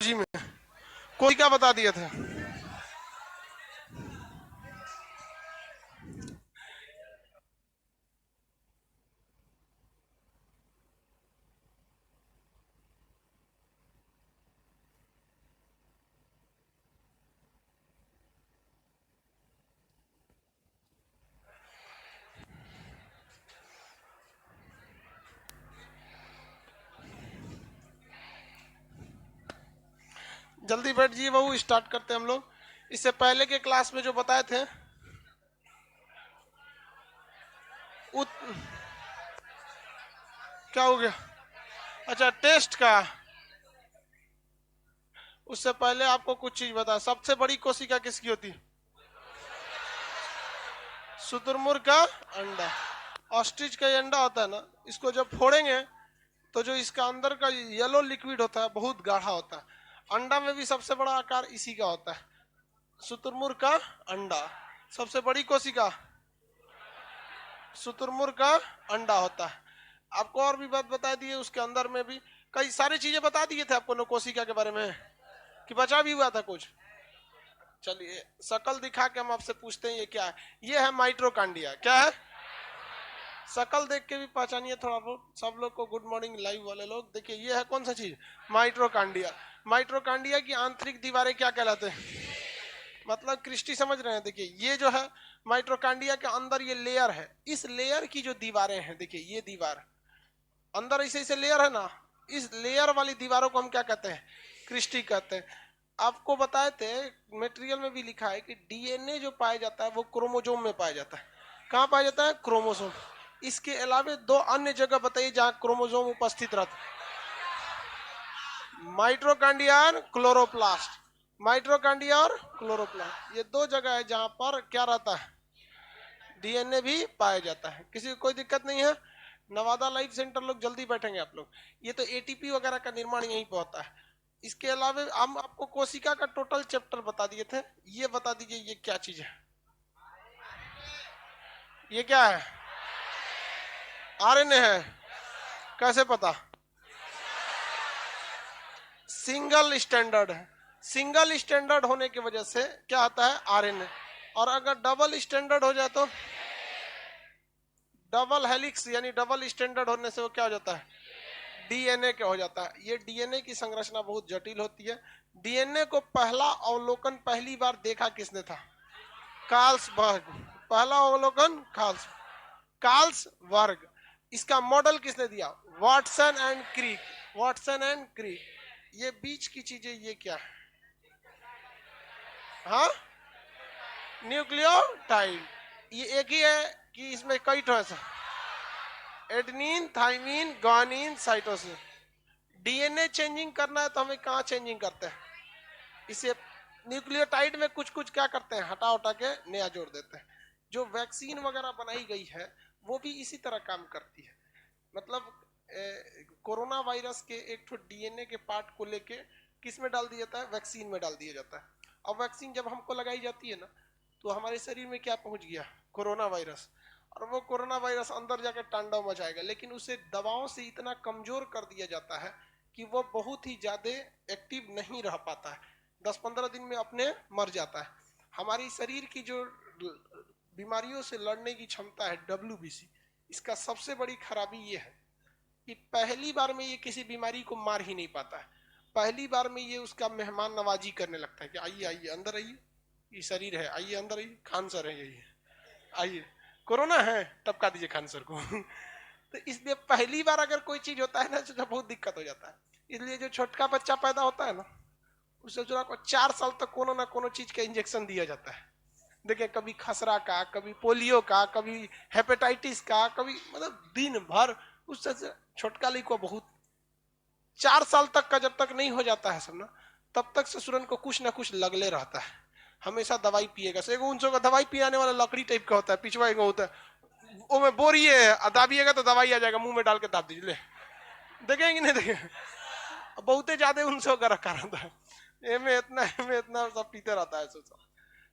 जी में कोई क्या बता दिए थे। जल्दी बैठ जाइए बहू, स्टार्ट करते हैं हम लोग। इससे पहले के क्लास में जो बताए थे उत, क्या हो गया? अच्छा, टेस्ट का। उससे पहले आपको कुछ चीज बता, सबसे बड़ी कोशिका किसकी होती है? शुतुरमुर्ग का अंडा। ऑस्ट्रिच का ये अंडा होता है ना, इसको जब फोड़ेंगे तो जो इसका अंदर का येलो लिक्विड होता है बहुत गाढ़ा होता है। अंडा में भी सबसे बड़ा आकार इसी का होता है, शुतुरमुर्ग का अंडा। सबसे बड़ी कोशिका शुतुरमुर्ग का अंडा होता है। आपको और भी बात बता दिए, उसके अंदर में भी कई सारी चीजें बता दिए थे आपको कोशिका के बारे में, कि बचा भी हुआ था कुछ। चलिए शकल दिखा के हम आपसे पूछते हैं ये क्या है। ये है माइट्रोकांडिया। क्या है? शकल देख के भी पहचानिए थोड़ा बहुत सब लोग को। गुड मॉर्निंग लाइव वाले लोग, देखिए ये है कौन सा चीज? माइट्रोकांडिया। माइट्रोकांडिया की आंतरिक दीवारें क्या कहलाते हैं? मतलब क्रिस्टी समझ रहे हैं? देखिए ये जो है माइट्रोकांडिया के अंदर ये लेयर है, इस लेयर की जो दीवारें हैं, देखिए ये दीवार अंदर ऐसे ऐसे लेयर है ना, इस लेयर वाली दीवारों को हम क्या कहते हैं? क्रिस्टी कहते हैं। आपको बताए थे, मटेरियल में भी लिखा है कि डीएनए जो पाया जाता है वो क्रोमोजोम में पाया जाता है। कहाँ पाया जाता है? क्रोमोसोम। इसके अलावे दो अन्य जगह बताइए जहां क्रोमोजोम उपस्थित रहता है। माइट्रोकांडिया और क्लोरोप्लास्ट। माइट्रोकांडिया और क्लोरोप्लास्ट, ये दो जगह है जहां पर क्या रहता है? डीएनए भी पाया जाता है। किसी को कोई दिक्कत नहीं है? नवादा लाइफ सेंटर लोग जल्दी बैठेंगे आप लोग। ये तो एटीपी वगैरह का निर्माण यहीं पे होता है। इसके अलावा हम आपको कोशिका का टोटल चैप्टर बता दिए थे। ये बता दीजिए ये क्या चीज है? ये क्या है? आरएनए है। कैसे पता? सिंगल स्टैंडर्ड है। सिंगल स्टैंडर्ड होने की वजह से क्या आता है? आरएनए। और अगर डबल स्टैंडर्ड हो जाए तो डबल हेलिक्स, यानी डबल स्टैंडर्ड होने से वो क्या हो जाता है? डीएनए क्या हो जाता है? ये डीएनए की संरचना बहुत जटिल होती है। डीएनए को पहला अवलोकन पहली बार देखा किसने था? कार्ल्सबर्ग। पहला अवलोकन कार्ल्सबर्ग। इसका मॉडल किसने दिया? Watson and Crick. Watson and Crick. ये बीच की चीजें ये क्या है? हाँ, न्यूक्लियोटाइड। ये एक ही है कि इसमें कई ठो है? Adenine, thymine, guanine, cytosine. DNA changing करना है तो हमें कहाँ चेंजिंग करते हैं? इसे न्यूक्लियोटाइड में कुछ कुछ क्या करते हैं? हटा उठा के नया जोड़ देते हैं। जो वैक्सीन वगैरह बनाई गई है वो भी इसी तरह काम करती है। मतलब कोरोना वायरस के एक तो डीएनए के पार्ट को लेके किस में डाल दिया जाता है? वैक्सीन में डाल दिया जाता है। अब वैक्सीन जब हमको लगाई जाती है ना, तो हमारे शरीर में क्या पहुंच गया? Corona virus. और वो कोरोना वायरस अंदर जाकर तांडव मचाएगा, लेकिन उसे दवाओं से इतना कमजोर कर दिया जाता है कि वो बहुत ही ज्यादा एक्टिव नहीं रह पाता है। 10-15 दिन में अपने मर जाता है। हमारी शरीर की जो बीमारियों से लड़ने की क्षमता है, डब्ल्यूबीसी, इसका सबसे बड़ी खराबी ये है कि पहली बार में ये किसी बीमारी को मार ही नहीं पाता है। पहली बार में ये उसका मेहमान नवाजी करने लगता है कि आइए आइए अंदर आइए, ये शरीर है, आइए अंदर आइए, खान सर है, यही आइए, कोरोना है, टपका दीजिए खान सर को। तो इसलिए पहली बार अगर कोई चीज होता है ना तो बहुत दिक्कत हो जाता है। इसलिए जो छोटका बच्चा पैदा होता है ना, उसे जो 4 साल तक कोनो ना कोनो चीज का इंजेक्शन दिया जाता है। देखिए, कभी खसरा का, कभी पोलियो का, कभी हेपेटाइटिस का, कभी मतलब दिन भर उससे छोटका ली को बहुत। 4 साल तक का जब तक नहीं हो जाता है सब ना, तब तक ससुरन को कुछ ना कुछ लगले रहता है। हमेशा दवाई पिएगा। से एगो उनसे का दवाई पियाने वाला लकड़ी टाइप का होता है, पिछवा एगो होता है, वो में बोरिए दाबिएगा तो दवाई आ जाएगा, मुंह में डाल के दाब दीजिए ले। देखेंगे नहीं देखेंगे? बहुते ज्यादा उनसे का रखा रहता है, एमे इतना सब पीते रहता है सोचा।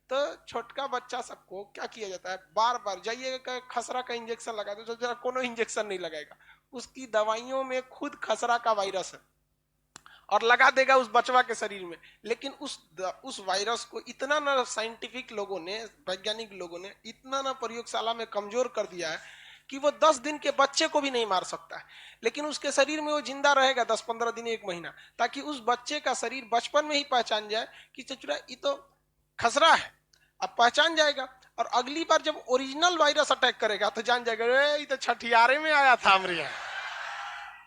तो छोटका बच्चा सबको क्या किया जाता है? बार बार जाइएगा, खसरा का इंजेक्शन लगा दो, कोनो इंजेक्शन नहीं लगाएगा, उसकी दवाइयों में खुद खसरा का वायरस है। और लगा देगा उस बचवा के शरीर में। लेकिन उस वायरस को इतना ना साइंटिफिक लोगों ने, वैज्ञानिक लोगों ने इतना ना प्रयोगशाला में कमजोर कर दिया है कि वो 10 दिन के बच्चे को भी नहीं मार सकता है, लेकिन उसके शरीर में वो जिंदा रहेगा 10-15 दिन, 1 महीना, ताकि उस बच्चे का शरीर बचपन में ही पहचान जाए कि चचुरा ये तो खसरा है। अब पहचान जाएगा और अगली बार जब ओरिजिनल वायरस अटैक करेगा तो जान जाएगा ये तो छठियारे में आया था हमारे यहाँ,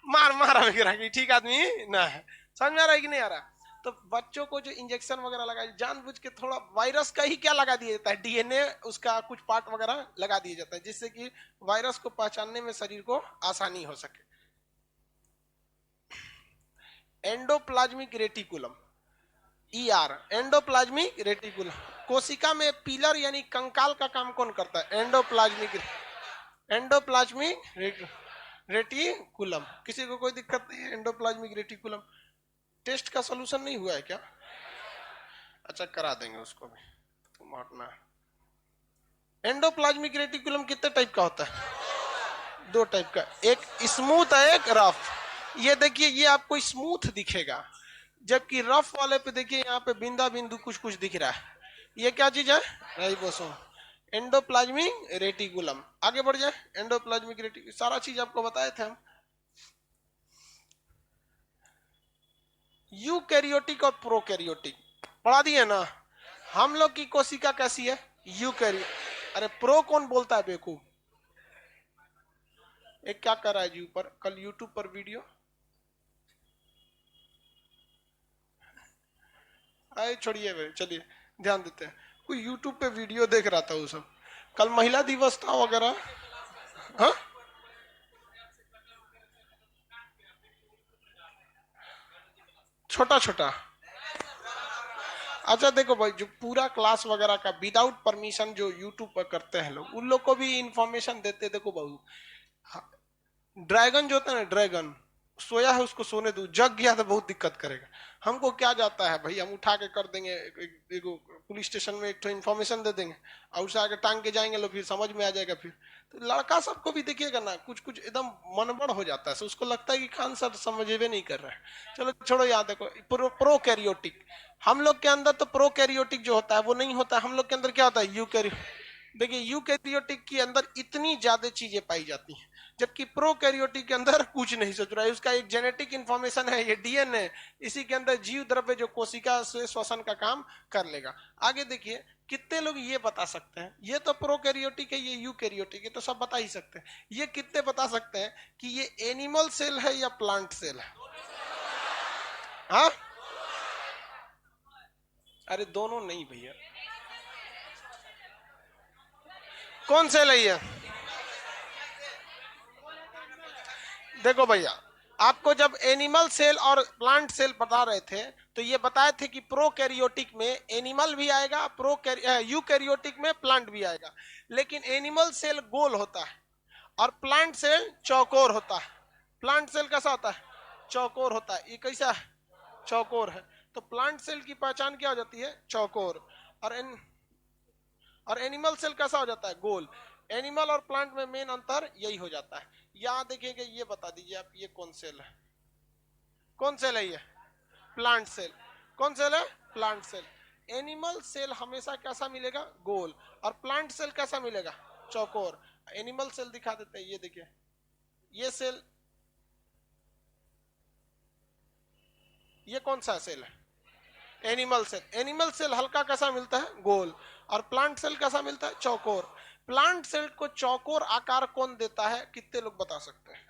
मार मार हमें ठीक आदमी ना है। समझ में आ रहा है कि नहीं आ रहा? तो बच्चों को जो इंजेक्शन वगैरह लगाए जानबूझ के थोड़ा वायरस का ही क्या लगा दिया जाता है, डीएनए उसका कुछ पार्ट वगैरह लगा दिया जाता है, जिससे कि वायरस को पहचानने में शरीर को आसानी हो सके। Endoplasmic reticulum, ER, endoplasmic reticulum. कोशिका में पिलर यानी कंकाल का काम कौन करता है? Endoplasmic reticulum. किसी को कोई दिक्कत नहीं है? एंडोप्लाज्मिक रेटिकुलम टेस्ट का सॉल्यूशन नहीं हुआ है क्या? अच्छा करा देंगे उसको भी, तुम हटना। एंडोप्लाज्मिक रेटिकुलम कितने टाइप का होता है? 2 टाइप का, एक स्मूथ है एक रफ। ये देखिए ये आपको स्मूथ दिखेगा, जबकि रफ वाले पे देखिए यहाँ पे बिंदा बिंदु कुछ कुछ दिख रहा है। ये क्या चीज है? राइबोसोम। Endoplasmic reticulum. आगे बढ़ जाए। एंडोप्लाज्मिक रेटिकुलम सारा चीज आपको बताए थे हम। यूकैरियोटिक और प्रोकैरियोटिक पढ़ा दिए ना। हम लोग की कोशिका कैसी है? यूकैरियो। अरे प्रो कौन बोलता है बेवकूफ? एक क्या कर रहा है जी ऊपर, कल यूट्यूब पर वीडियो आए, छोड़िए चलिए ध्यान देते हैं। कोई यूट्यूब पे वीडियो देख रहा था वो सब, कल महिला दिवस था वगैरह। हाँ छोटा छोटा। अच्छा देखो भाई, जो पूरा क्लास वगैरह का विदाउट परमिशन जो यूट्यूब पर करते हैं लोग, उन लोग को भी इंफॉर्मेशन देते। देखो बाबू, ड्रैगन जो होता है ना, ड्रैगन सोया है उसको सोने दो, जग गया तो बहुत दिक्कत करेगा। हमको क्या जाता है भाई, हम उठा के कर देंगे, एक पुलिस स्टेशन में एक तो इन्फॉर्मेशन दे देंगे और उसे आगे टांग के जाएंगे लोग, फिर समझ में आ जाएगा। फिर तो लड़का सबको भी देखिएगा ना, कुछ कुछ एकदम मनबड़ हो जाता है, उसको लगता है कि खान सर समझे नहीं कर रहा है। चलो छोड़ो, यहाँ देखो प्रो कैरियोटिक। हम लोग के अंदर तो प्रो कैरियोटिक जो होता है वो नहीं होता, हम लोग के अंदर क्या होता है? यूकैरियोटिक। देखिए यूकैरियोटिक के अंदर इतनी ज्यादा चीजें पाई जाती हैं, जबकि प्रोकैरियोटिक के अंदर कुछ नहीं सोच रहा है। उसका एक जेनेटिक इंफॉर्मेशन है, ये डीएनए, इसी के अंदर जीव द्रव्य जो कोशिका से श्वसन का काम कर लेगा। आगे देखिए कितने लोग ये बता सकते हैं, ये तो प्रोकैरियोटिक है, ये यूकैरियोटिक है, तो सब बता ही सकते हैं। ये कितने बता सकते हैं कि ये एनिमल सेल है या प्लांट सेल है? हाँ अरे दोनों नहीं भैया, कौन सेल है ये? देखो भैया, आपको जब एनिमल सेल और प्लांट सेल बता रहे थे तो ये बताए थे कि प्रोकैरियोटिक में एनिमल भी आएगा, यूकैरियोटिक में प्लांट भी आएगा। लेकिन एनिमल सेल गोल होता है और प्लांट सेल चौकोर होता है। प्लांट सेल कैसा होता है? चौकोर होता है। ये कैसा है? चौकोर है। तो प्लांट सेल की पहचान क्या हो जाती है? चौकोर। और और एनिमल सेल कैसा हो जाता है? गोल। एनिमल और प्लांट में मेन अंतर यही हो जाता है। यहां देखिएगा, ये बता दीजिए आप, ये कौन सेल है? कौन सेल है ये? Plant cell. कौन सेल है? Plant cell. एनिमल सेल हमेशा कैसा मिलेगा? गोल। और प्लांट सेल कैसा मिलेगा? चौकोर। एनिमल सेल दिखा देते हैं, ये देखिए, ये सेल, ये कौन सा सेल है? Animal cell. एनिमल सेल हल्का कैसा मिलता है? गोल। और प्लांट सेल कैसा मिलता है? चौकोर। प्लांट सेल को चौकोर आकार कौन देता है? कितने लोग बता सकते हैं?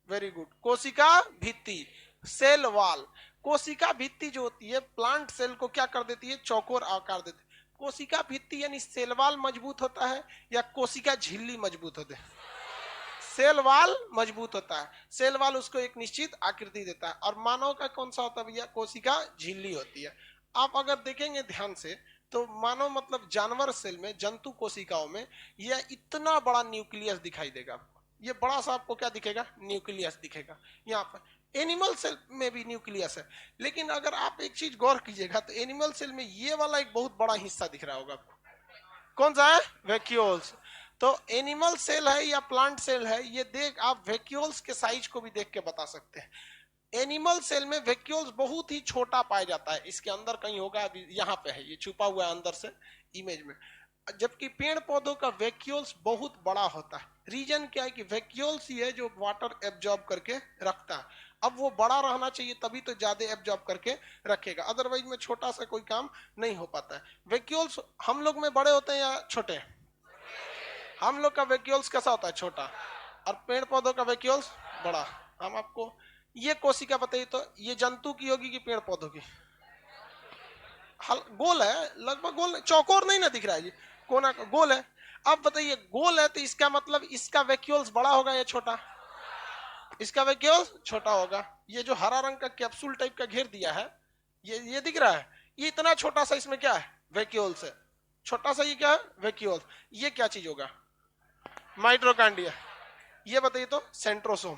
वेरी गुड, कोशिका भित्ति, सेल वॉल। कोशिका भित्ति जो होती है प्लांट सेल को क्या कर देती है? चौकोर आकार देती है। कोशिका भित्ति यानी सेल वॉल मजबूत होता है या कोशिका झिल्ली मजबूत होते हैं? सेल वॉल मजबूत होता है, सेल वॉल उसको एक निश्चित आकृति देता है। और मानव का कौन सा होता है भैया? कोशिका झिल्ली होती है। आप अगर देखेंगे ध्यान से तो मानव मतलब जानवर सेल में, जंतु कोशिकाओं में यह इतना बड़ा न्यूक्लियस दिखाई देगा आपको। ये बड़ा सा आपको क्या दिखेगा? न्यूक्लियस दिखेगा। यहाँ पर एनिमल सेल में भी न्यूक्लियस है, लेकिन अगर आप एक चीज गौर कीजिएगा तो एनिमल सेल में ये वाला एक बहुत बड़ा हिस्सा दिख रहा होगा आपको। कौन सा है? वैक्यूल्स। तो एनिमल सेल है या प्लांट सेल है, ये देख आप वैक्यूल्स के साइज को भी देख के बता सकते हैं। एनिमल सेल में वैक्यूल्स बहुत ही छोटा पाया जाता है, इसके अंदर कहीं होगा, अभी यहाँ पे है, ये छुपा हुआ है अंदर से इमेज में। जबकि पेड़ पौधों का वैक्यूल्स बहुत बड़ा होता है। रीजन क्या है कि वैक्यूल्स ही है जो वाटर एब्जॉर्ब करके रखता है। अब वो बड़ा रहना चाहिए तभी तो ज्यादा एब्जॉर्ब करके रखेगा, अदरवाइज में छोटा सा कोई काम नहीं हो पाता है। वैक्यूल्स हम लोग में बड़े होते हैं या छोटे? हम लोग का वैक्यूल्स कैसा होता है? छोटा। और पेड़ पौधों का वैक्यूल्स बड़ा। हम आपको ये कोशिका बताइए तो, ये जंतु की होगी कि पेड़ पौधों की? गोल है, लगभग गोल, चौकोर नहीं ना दिख रहा है, ये कोना गोल है। अब बताइए गोल है तो इसका मतलब इसका वैक्यूल्स बड़ा होगा या छोटा? इसका वैक्यूल्स छोटा होगा। ये जो हरा रंग का कैप्सूल टाइप का घेर दिया है, ये दिख रहा है, ये इतना छोटा सा, इसमें क्या है? वैक्यूल्स है। छोटा सा ये क्या है? वैक्यूल्स। ये क्या चीज होगा? माइटोकॉन्ड्रिया। ये बताइए तो सेंट्रोसोम।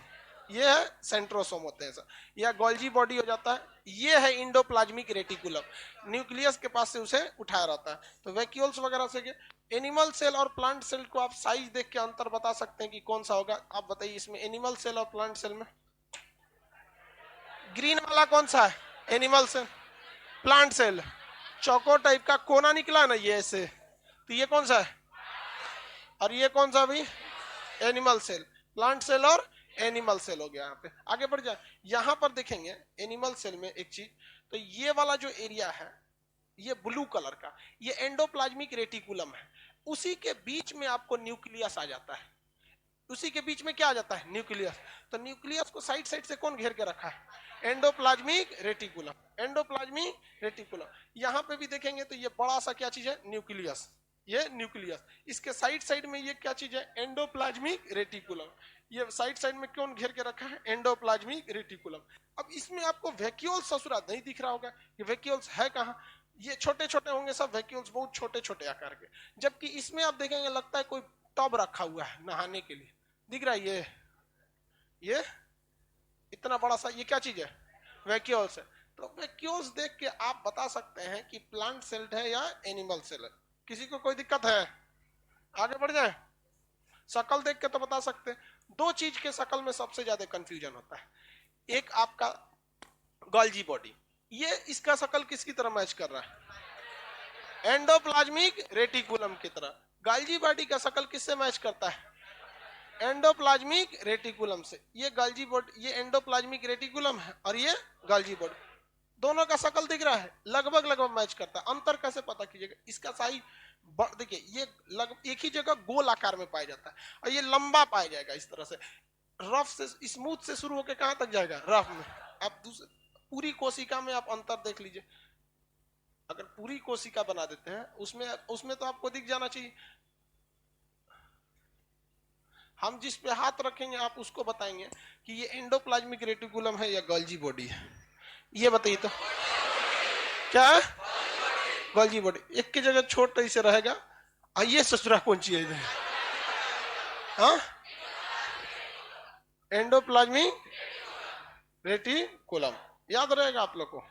ये है सेंट्रोसोम होते हैं सर, या गोल्जी बॉडी हो जाता है। ये है इंडोप्लाज्मिक रेटिकुलम, न्यूक्लियस के पास से उसे उठाया रहता है। तो वैक्यूल्स वगैरह से एनिमल सेल और प्लांट सेल को आप साइज देख के अंतर बता सकते हैं कि कौन सा होगा। आप बताइए इसमें एनिमल सेल और प्लांट सेल में ग्रीन वाला कौन सा है? Animal cell. प्लांट सेल चौको टाइप का कोना निकला ना ये ऐसे, तो ये कौन सा है? और ये कौन सा भी? Animal cell. प्लांट सेल और एनिमल सेल हो गया। यहाँ पे आगे बढ़ जाए, यहाँ पर देखेंगे एनिमल सेल में एक चीज, तो ये वाला जो एरिया है ये ब्लू कलर का, ये एंडोप्लाज्मिक रेटिकुलम है। उसी के बीच में आपको न्यूक्लियस आ जाता है। उसी के बीच में क्या आ जाता है? न्यूक्लियस। तो न्यूक्लियस को साइड साइड से कौन घेर के रखा है? Endoplasmic reticulum. Endoplasmic reticulum. यहाँ पे भी देखेंगे तो ये बड़ा सा क्या चीज है? न्यूक्लियस। ये न्यूक्लियस। इसके साइड साइड में ये क्या चीज है? Endoplasmic reticulum. ये साइड साइड में कौन घेर के रखा है? Endoplasmic reticulum. अब इसमें आपको वैक्यूल्स ससुरा नहीं दिख रहा होगा कि वैक्यूल्स है कहाँ। ये छोटे छोटे होंगे सब वैक्यूल्स, बहुत छोटे छोटे आकार के। जबकि इसमें आप देखेंगे लगता है कोई टब रखा हुआ है नहाने के लिए, दिख रहा है ये इतना बड़ा सा, ये क्या चीज है? वैक्यूल्स है। तो वैक्यूल्स देख के आप बता सकते हैं कि प्लांट सेल है या एनिमल सेल है। किसी को कोई दिक्कत है? आगे बढ़ जाए, शकल देख के तो बता सकते हैं। दो चीज के शकल में सबसे ज्यादा कंफ्यूजन होता है। एक आपका गोल्जी बॉडी, ये इसका शकल किसकी तरह मैच कर रहा है? एंडोप्लाज्मिक रेटिकुलम की तरह। गोल्जी बॉडी का शकल किससे मैच करता है? एंडोप्लाज्मिक रेटिकुलम से। ये गोल्जी बॉडी, ये एंडोप्लाज्मिक रेटिकुलम है और ये गोल्जी बॉडी, दोनों का शकल दिख रहा है, लगभग लगभग मैच करता है। अंतर कैसे पता कीजिएगा? इसका साइज देखिए, ये एक ही जगह गोल आकार में पाया जाता है और ये लंबा पाया जाएगा इस तरह से। रफ से स्मूथ से शुरू होकर कहां तक जाएगा? रफ में। आप पूरी कोशिका में आप अंतर देख लीजिए। अगर पूरी कोशिका बना देते हैं उसमें उसमें तो आपको दिख जाना चाहिए। हम जिस पे हाथ रखेंगे आप उसको बताएंगे कि ये एंडोप्लाज्मिक रेटिकुलम है या गोल्जी बॉडी है। ये बताइए तो क्या है? Golgi body. एक की जगह छोटा से रहेगा। ये ससुरा कौन सी है? हाँ, एंडोप्लाज्मिक रेटिकुलम, याद रहेगा आप लोग को।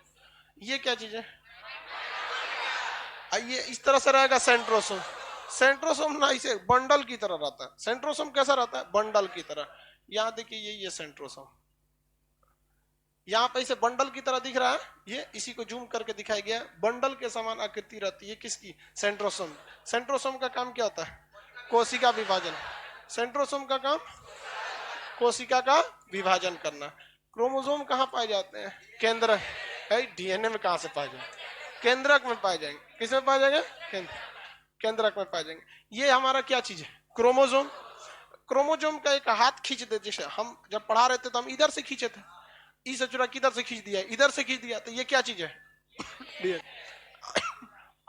ये क्या चीज है? ये इस तरह से रहेगा सेंट्रोसोम। सेंट्रोसोम ना इसे बंडल की तरह रहता है। सेंट्रोसोम कैसा रहता है? बंडल की तरह। यहाँ देखिए ये सेंट्रोसोम, यहाँ पे इसे बंडल की तरह दिख रहा है। ये इसी को जूम करके दिखाया गया, बंडल के समान आकृति रहती है किसकी? सेंट्रोसोम। सेंट्रोसोम का काम क्या होता है? कोशिका विभाजन। सेंट्रोसोम का काम कोशिका का विभाजन करना। क्रोमोसोम कहाँ पाए जाते हैं? केंद्र है। डीएनए में कहाँ से पाए जाएंगे? केंद्रक में पाए जाएंगे। किसमें पाए जाएंगे? केंद्रक में पाए जाएंगे। ये हमारा क्या चीज है? क्रोमोसोम। क्रोमोसोम का एक हाथ खींच दे, जैसे हम जब पढ़ा रहे थे तो हम इधर से खींचे थे, इस चुरा किधर से खींच दिया, इधर से खींच दिया, तो ये क्या चीज है?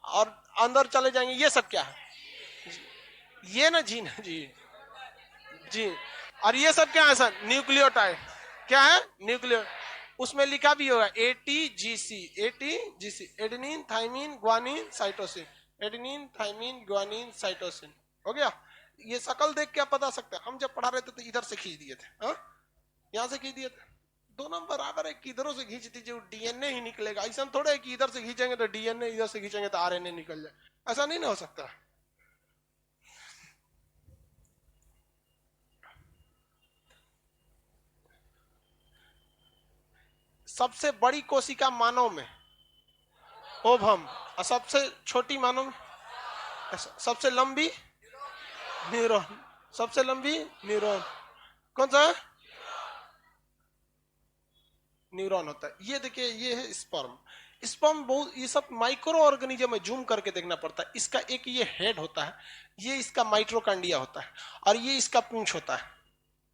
और अंदर चले जाएंगे, ये सब क्या है? ये ना जी, ना जी जी। और ये सब क्या है सर? न्यूक्लियोटाइड। क्या है? न्यूक्लियो। उसमें लिखा भी होगा ATGC. ATGC, adenine thymine guanine cytosine. Adenine thymine guanine cytosine हो गया। ये शकल देख के आप बता सकते हैं। हम जब पढ़ा रहे थे तो इधर से खींच दिए थे, हाँ, यहाँ से खींच दिए थे। दोनों बराबर है, किधरों से खींच दीजिए डीएनए ही निकलेगा। ऐसा थोड़ा है कि इधर से खींचेंगे तो डीएनए, इधर से खींचेंगे तो आरएनए निकल जाए। ऐसा नहीं ना हो सकता। सबसे बड़ी कोशिका मानव में ओवम, और सबसे छोटी मानव में, सबसे लंबी न्यूरॉन, सबसे लंबी न्यूरॉन कौन सा है? न्यूरॉन होता है। ये देखिए, ये है स्पर्म। स्पर्म बहुत, ये सब माइक्रो ऑर्गेनिज्म में जूम करके देखना पड़ता है। इसका एक ये हेड होता है, ये इसका माइट्रोकांडिया होता है, और ये इसका पूंछ होता है,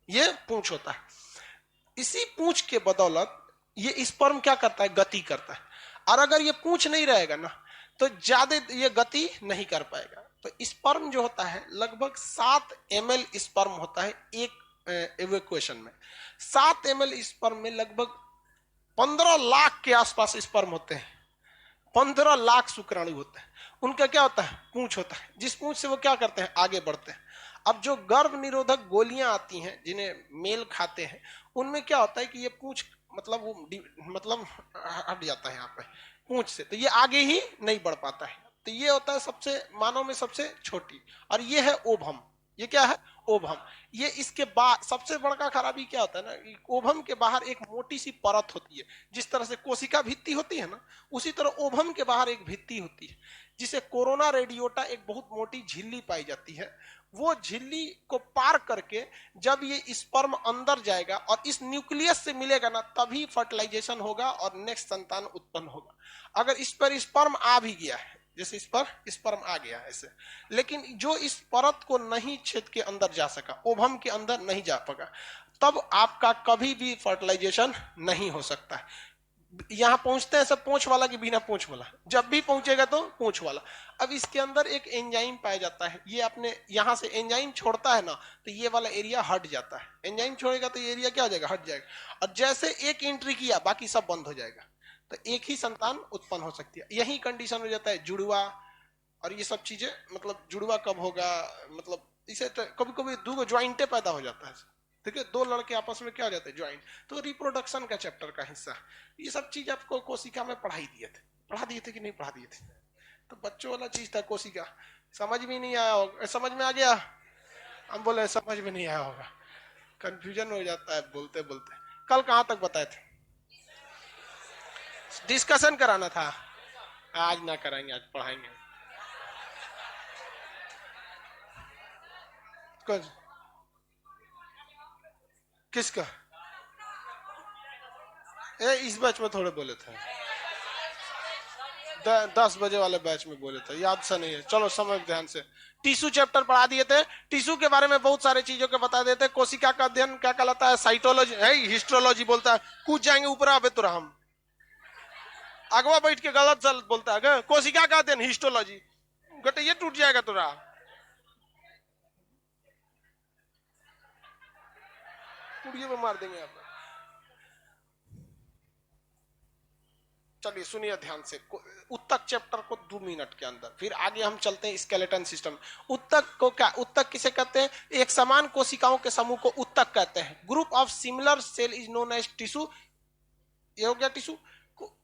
ये पूंछ होता है। इसी पूंछ के बदौलत ये स्पर्म क्या करता है? गति करता है। और अगर ये पूंछ नहीं रहेगा ना, तो ज्यादा ये गति नहीं कर पाएगा। तो स्पर्म जो होता है लगभग 7 ml स्पर्म होता है एक इवैक्यूएशन में। 7 ml स्पर्म में लगभग 15 लाख के आसपास स्पर्म होते हैं। 15 लाख शुक्राणु होते हैं। उनका क्या होता है? पूंछ होता है, जिस पूंछ से वो क्या करते हैं? आगे बढ़ते हैं। अब जो गर्भ निरोधक गोलियां आती हैं जिन्हें मेल खाते हैं, उनमें क्या होता है कि ये पूंछ मतलब वो मतलब हट जाता है यहाँ पे पूंछ से, तो ये आगे ही नहीं बढ़ पाता है। तो ये होता है सबसे मानव में सबसे छोटी। और ये है ओभम। ये क्या है? ओभम। ये इसके बाद सबसे बड़ा खराबी क्या होता है ना, ओभम के बाहर एक मोटी सी परत होती है। जिस तरह से कोशिका भित्ति होती है ना, उसी तरह ओभम के बाहर एक भित्ति होती है, जिसे कोरोना रेडियोटा एक बहुत मोटी झिल्ली पाई जाती है। वो झिल्ली को पार करके जब ये स्पर्म अंदर जाएगा और इस न्यूक्लियस से मिलेगा ना, तभी फर्टिलाइजेशन होगा और नेक्स्ट संतान उत्पन्न होगा। अगर इस पर स्पर्म आ भी गया है, जैसे इस पर स्पर्म आ गया ऐसे, लेकिन जो इस परत को नहीं छेद के अंदर जा सका, ओभम के अंदर नहीं जा पाएगा, तब आपका कभी भी फर्टिलाइजेशन नहीं हो सकता है। यहां पहुंचते हैं सब पूंछ वाला कि बिना पूंछ वाला? जब भी पहुंचेगा तो पूंछ वाला। अब इसके अंदर एक एंजाइम पाया जाता है, ये अपने यहां से एंजाइम छोड़ता है ना, तो ये वाला एरिया हट जाता है। एंजाइम छोड़ेगा तो ये एरिया क्या हो जाएगा? हट जाएगा। और जैसे एक एंट्री किया, बाकी सब बंद हो जाएगा, तो एक ही संतान उत्पन्न हो सकती है। यही कंडीशन हो जाता है जुड़वा और ये सब चीजें। मतलब जुड़वा कब होगा, मतलब इसे कभी कभी दो ज्वाइंटे पैदा हो जाता है, ठीक है, दो लड़के आपस में क्या हो जाते हैं? ज्वाइंट। तो रिप्रोडक्शन का चैप्टर का हिस्सा ये सब चीज आपको कोशिका में पढ़ा दिए थे कि नहीं पढ़ा दिए थे? तो बच्चों वाला चीज था कोशिका, समझ में नहीं आया होगा। समझ में आ गया? हम बोले समझ में नहीं आया होगा, कंफ्यूजन हो जाता है बोलते बोलते। कल कहां तक बताए थे? डिस्कशन कराना था, आज ना कराएंगे, आज पढ़ाएंगे। किसका? इस बैच में थोड़े बोले थे, 10 बजे वाले बैच में बोले थे, याद से नहीं है। चलो समझ ध्यान से। टिश्यू चैप्टर पढ़ा दिए थे। टिश्यू के बारे में बहुत सारे चीजों के बता देते। कोशिका का अध्ययन क्या कहलाता है? साइटोलॉजी है, हिस्टोलॉजी बोलता है। कूद जाएंगे ऊपर आवे तो हम अगवा बैठ के गलत सलत बोलता है। कोशिका का अध्ययन हिस्टोलॉजी, गटे ये टूट जाएगा तुरा। कुड़िए में मार देंगे आप। चलिए सुनिए ध्यान से, उत्तक चैप्टर को 2 मिनट के अंदर, फिर आगे हम चलते हैं स्केलेटन सिस्टम। उत्तक को क्या, उत्तक किसे कहते हैं? एक समान कोशिकाओं के समूह को उत्तक कहते हैं। Group of similar cell is known as tissue. ये हो गया टिश्यू।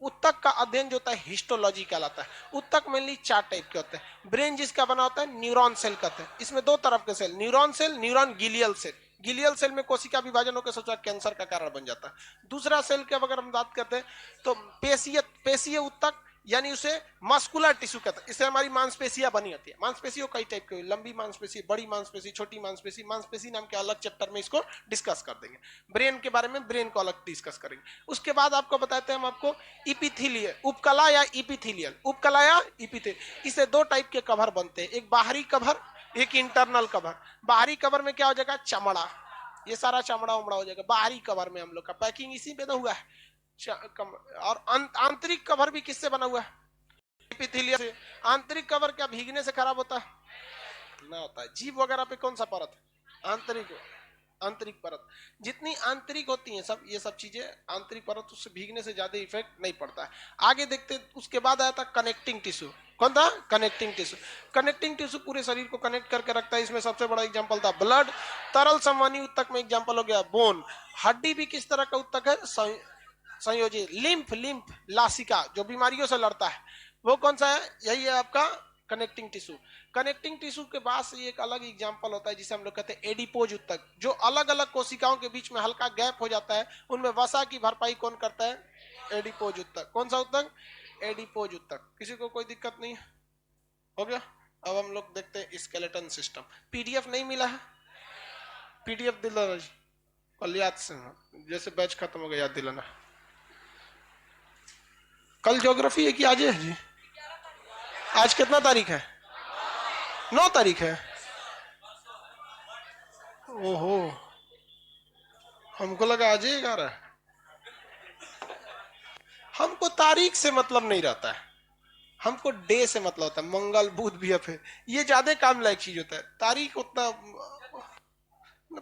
उत्तक का अध्ययन जो होता है हिस्टोलॉजी कहलाता है। उत्तक मेनली 4 टाइप के होते हैं। ब्रेन जिसका बना होता है न्यूरॉन सेल कहते हैं। इसमें 2 तरफ के cell, neuron cell, neuron glial cell. Glial cell में कोशिका विभाजन होकर सोचा कैंसर का कारण बन जाता है। दूसरा सेल के अगर हम बात करते हैं तो पेशीय उत्तक, यानी उसे मस्कुलर टिश्यू कहते हैं। इससे हमारी मांसपेशियां बनी होती है। मांसपेशियों कई टाइप की, लंबी मांसपेशी, बड़ी मांसपेशी, छोटी मांसपेशी। मांसपेशी नाम के अलग चैप्टर में इसको डिस्कस कर देंगे। ब्रेन के बारे में, ब्रेन को अलग डिस्कस करेंगे। उसके बाद आपको बताते हैं हम आपको इपिथीलियल, उपकला या इपिथीलियल, उपकला या इपिथीलियल। इसे 2 टाइप के कवर बनते हैं, एक बाहरी कवर, एक इंटरनल कवर। बाहरी कवर में क्या हो जाएगा? चमड़ा, ये सारा चमड़ा उमड़ा हो जाएगा। बाहरी कवर में हम लोग का पैकिंग इसी में तो हुआ है। और आंतरिक कवर भी किससे बना हुआ है? एपिथेलियम से। आंतरिक कवर क्या भीगने से खराब होता है? ना होता है। जीभ वगैरह पे कौन सा परत? आंतरिक, आंतरिक परत। जितनी आंतरिक होती हैं सब ये सब चीजें, आंतरिक परत, उससे भीगने से ज्यादा इफेक्ट नहीं पड़ता है। आगे देखते, उसके बाद आया था कनेक्टिंग टिश्यू। कौन था? Connecting tissue. कनेक्टिंग टिश्यू पूरे शरीर को कनेक्ट करके रखता है। इसमें सबसे बड़ा एग्जांपल था ब्लड। तरल संवहनी उत्तक में एग्जांपल हो गया बोन। हड्डी भी किस तरह का उत्तक है? संयोजी। लिम्फ, लिम्फ लासिका जो बीमारियों से लड़ता है, वो कौन सा है? यही है आपका कनेक्टिंग टिश्यू। कनेक्टिंग टिश्यू के बाद से एक अलग एग्जांपल होता है जिसे हम लोग कहते हैं एडिपोज उत्तक। जो अलग अलग कोशिकाओं के बीच में हल्का गैप हो जाता है, उनमें वसा की भरपाई कौन करता है? एडिपोज उत्तक। कौन सा उत्तक? एडिपोज उत्तक। किसी को कोई दिक्कत नहीं है? हो गया। अब हम लोग देखते हैं स्केलेटन सिस्टम। पीडीएफ नहीं मिला है? पीडीएफ दिलाना जी, कल याद से, जैसे बैच खत्म हो गया याद दिलाना। कल ज्योग्राफी है कि आज है जी? आज कितना तारीख है? 9 तारीख है। ओहो, हमको लगा आज ही 11 है। हमको तारीख से मतलब नहीं रहता है, हमको डे से मतलब होता है। मंगल बुध भी है, ये ज्यादा काम लायक चीज होता है। तारीख उतना,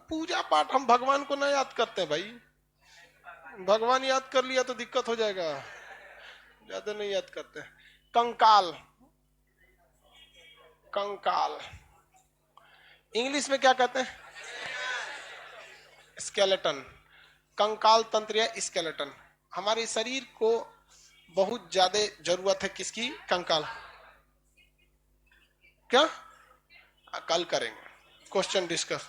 पूजा पाठ हम भगवान को ना याद करते हैं भाई। भगवान याद कर लिया तो दिक्कत हो जाएगा, ज्यादा नहीं याद करते। कंकाल, कंकाल इंग्लिश में क्या कहते हैं? स्केलेटन। कंकाल तंत्र या स्केलेटन। हमारे शरीर को बहुत ज्यादा जरूरत है किसकी? कंकाल। क्या कल करेंगे क्वेश्चन डिस्कस?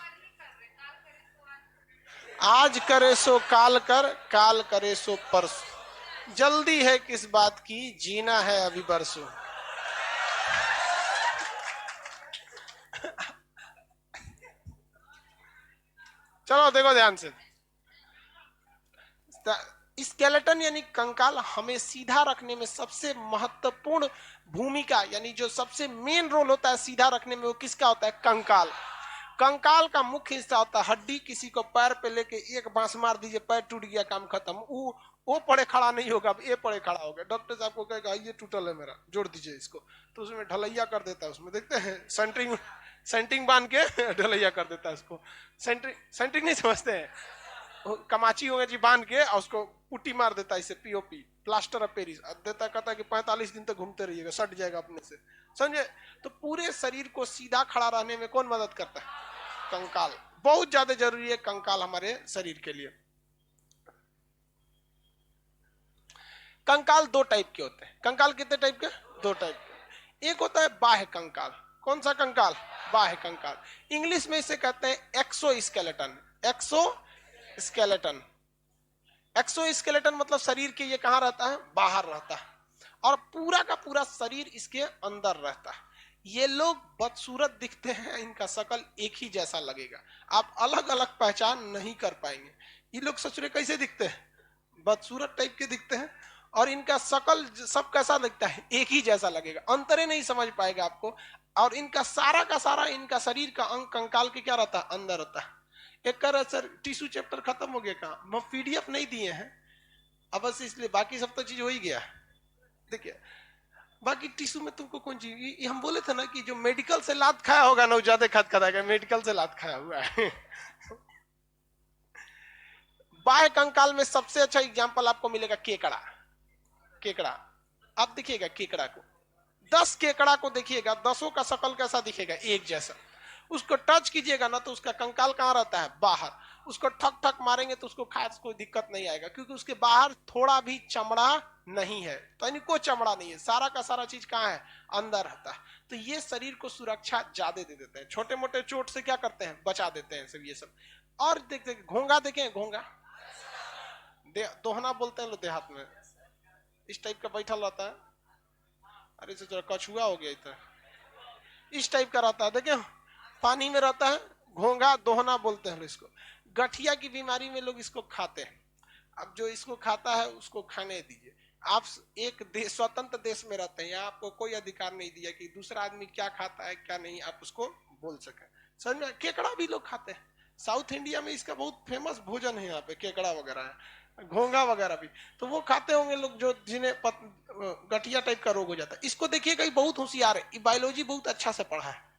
आज करे सो काल कर, काल करे सो परसों। जल्दी है किस बात की, जीना है अभी बरसों। चलो देखो ध्यान से। स्केलेटन यानी कंकाल हमें सीधा रखने में सबसे महत्वपूर्ण भूमिका, यानी जो सबसे मेन रोल होता है सीधा रखने में, वो किसका होता है? कंकाल। कंकाल का मुख्य हिस्सा होता है हड्डी। किसी को पैर पे लेके एक बांस मार दीजिए, पैर टूट गया, काम खत्म। वो पड़े खड़ा नहीं होगा, अब ये पड़े खड़ा हो गया। डॉक्टर साहब को कहेगा ये टूटल है मेरा, जोड़ दीजिए इसको, तो उसमें ढलैया कर देता है। उसमें देखते हैं सेंटरिंग, सेंटरिंग बांध के ढलैया कर देता है उसको। सेंटरिंग, सेंटरिंग नहीं समझते हैं? कमाची होगा जी बांध के और उसको पुट्टी मार देता है, इसे पीओपी, प्लास्टर ऑफ पेरिस देता, कहता है कि 45 दिन तक घूमते रहिएगा, सट जाएगा अपने से। समझे? तो पूरे शरीर को सीधा खड़ा रहने में कौन मदद करता है? कंकाल। बहुत ज्यादा जरूरी है कंकाल हमारे शरीर के लिए। कंकाल दो टाइप के होते हैं। कंकाल कितने टाइप के? दो टाइप के। एक होता है बाह्य कंकाल। कौन सा कंकाल? बाह्य कंकाल। इंग्लिश में इसे कहते हैं एक्सोस्केलेटन। एक्सो स्केलेटन। एक्सोस्केलेटन मतलब शरीर के ये कहां रहता है? बाहर रहता है, और पूरा का पूरा शरीर इसके अंदर रहता है। ये लोग बदसूरत दिखते हैं, इनका शकल एक ही जैसा लगेगा, आप अलग अलग पहचान नहीं कर पाएंगे। ये लोग सचुरे कैसे दिखते हैं? बदसूरत टाइप के दिखते हैं, और इनका शकल सब कैसा दिखता है? एक ही जैसा लगेगा, अंतरे नहीं समझ पाएगा आपको। और इनका सारा का सारा इनका शरीर का अंग कंकाल के क्या रहता है? अंदर रहता है। एक कह रहा सर टिश्यू चैप्टर खत्म हो गया, कहा हम पीडीएफ नहीं दिए हैं अब, बस इसलिए बाकी सब तो चीज हो ही गया। देखिए बाकी टिश्यू में तुमको कौन चीज, हम बोले थे ना कि जो मेडिकल से लात खाया होगा ना, वो ज्यादा खाद खाएगा, मेडिकल से लात खाया हुआ है। बाह्य कंकाल में सबसे अच्छा एग्जांपल आपको मिलेगा केकड़ा। केकड़ा, आप देखिएगा केकड़ा को, 10 केकड़ा को देखिएगा, 10 का शकल कैसा दिखेगा? एक जैसा। उसको टच कीजिएगा ना तो उसका कंकाल कहां रहता है? बाहर। उसको ठक ठक मारेंगे तो उसको खास कोई दिक्कत नहीं आएगा, क्योंकि उसके बाहर थोड़ा भी चमड़ा नहीं है, तो यानी कोई चमड़ा नहीं है, सारा का सारा चीज कहां है? अंदर रहता है। तो ये शरीर को सुरक्षा ज्यादा दे देते हैं, छोटे मोटे चोट से क्या करते हैं? बचा देते हैं सब ये सब। और देखते घोंगा, देखें घोंगा, दोहना बोलते हैं लोग देहात में, इस टाइप का बैठा रहता है। अरे जरा कछुआ हो गया इतना, इस टाइप का रहता है, देखे पानी में रहता है। घोंगा दोहना बोलते हैं इसको। गठिया की बीमारी में लोग इसको खाते हैं। अब जो इसको खाता है उसको खाने दीजिए। आप एक देश, स्वतंत्र देश में रहते हैं, आपको कोई अधिकार नहीं दिया कि दूसरा आदमी क्या खाता है क्या नहीं आप उसको बोल सके। समझ में? केकड़ा भी लोग खाते हैं, साउथ इंडिया में इसका बहुत फेमस भोजन है, यहाँ पे केकड़ा वगैरह है, घोंगा वगैरह भी। तो वो खाते होंगे लोग जो जिन्हें गठिया टाइप का रोग हो जाता है। इसको देखिएगा, बहुत होशियार है, बायोलॉजी बहुत अच्छा से पढ़ा है।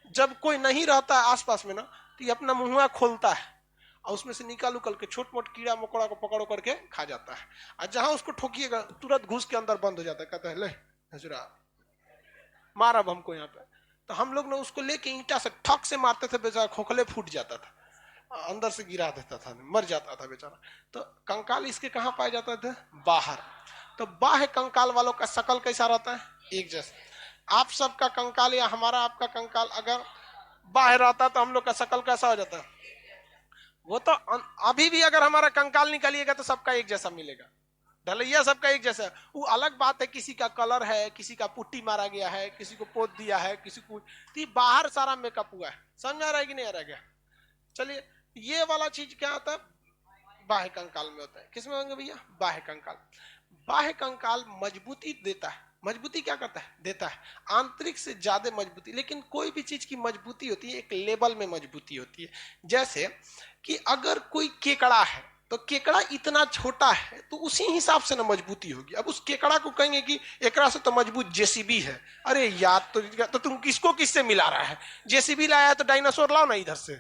जब कोई नहीं रहता है आसपास में ना, तो ये अपना मुंह खोलता है और उसमें से निकाल उकल के छोट मोट कीड़ा मकोड़ा को पकड़ करके खा जाता है। और जहां उसको ठोकिएगा तुरंत घुस के अंदर बंद हो जाता है, कहता है ले हजरा मार अब हमको यहाँ पे। तो हम लोग ने उसको लेके ईंटा से ठक से मारते थे, बेचारा खोखले फूट जाता था, अंदर से गिरा देता था, मर जाता था बेचारा। तो कंकाल इसके कहाँ पाए जाते थे? बाहर। तो बाह्य कंकाल वालों का शकल कैसा रहता है? एक जैसा। आप सबका कंकाल या हमारा आपका कंकाल अगर बाहर रहता तो हम लोग का शकल कैसा हो जाता? वो तो अभी भी अगर हमारा कंकाल निकालिएगा तो सबका एक जैसा मिलेगा। ढलैया सबका एक जैसा है। वो अलग बात है, किसी का कलर है, किसी का पुट्टी मारा गया है, किसी को पोत दिया है, किसी को, तो ये बाहर सारा मेकअप हुआ है। समझ आ रहा है कि नहीं आ रहा है क्या? चलिए, ये वाला चीज क्या होता है, बाह्य कंकाल में होता है। किसमें होंगे भैया? बाह्य कंकाल। बाह्य कंकाल मजबूती देता है। मजबूती क्या करता है? देता है। आंतरिक से ज्यादा मजबूती। लेकिन कोई भी चीज की मजबूती होती है एक लेवल में मजबूती होती है। जैसे कि अगर कोई केकड़ा है तो केकड़ा इतना छोटा है तो उसी हिसाब से ना मजबूती होगी। अब उस केकड़ा को कहेंगे कि एकरा से तो मजबूत जेसीबी है, अरे यार तो तुम किसको किससे मिला रहा है? जेसीबी लाया है तो डायनासोर लाओ ना इधर से।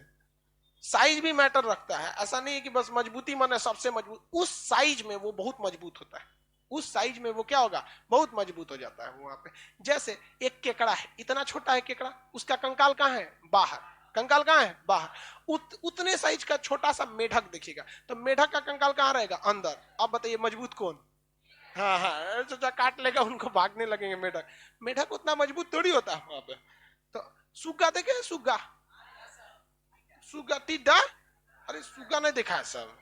साइज भी मैटर रखता है। ऐसा नहीं है कि बस मजबूती माने सबसे मजबूत, उस साइज में वो बहुत मजबूत होता है। उस साइज में वो क्या होगा? बहुत मजबूत हो जाता है वहां पे। जैसे एक केकड़ा है, इतना छोटा है केकड़ा, उसका कंकाल कहाँ है? बाहर। कंकाल कहाँ है? बाहर। उतने साइज का छोटा सा मेढक देखिएगा, तो मेढक का कंकाल कहाँ रहेगा? अंदर। अब बताइए मजबूत कौन? हाँ हाँ, तो काट लेगा उनको, भागने लगेंगे मेढक। मेढक उतना मजबूत थोड़ी होता है वहां पे। तो सुग्गा देखे? सुग्गा, सुग्गा टिड्डा, अरे सुग्गा नहीं देखा है सब?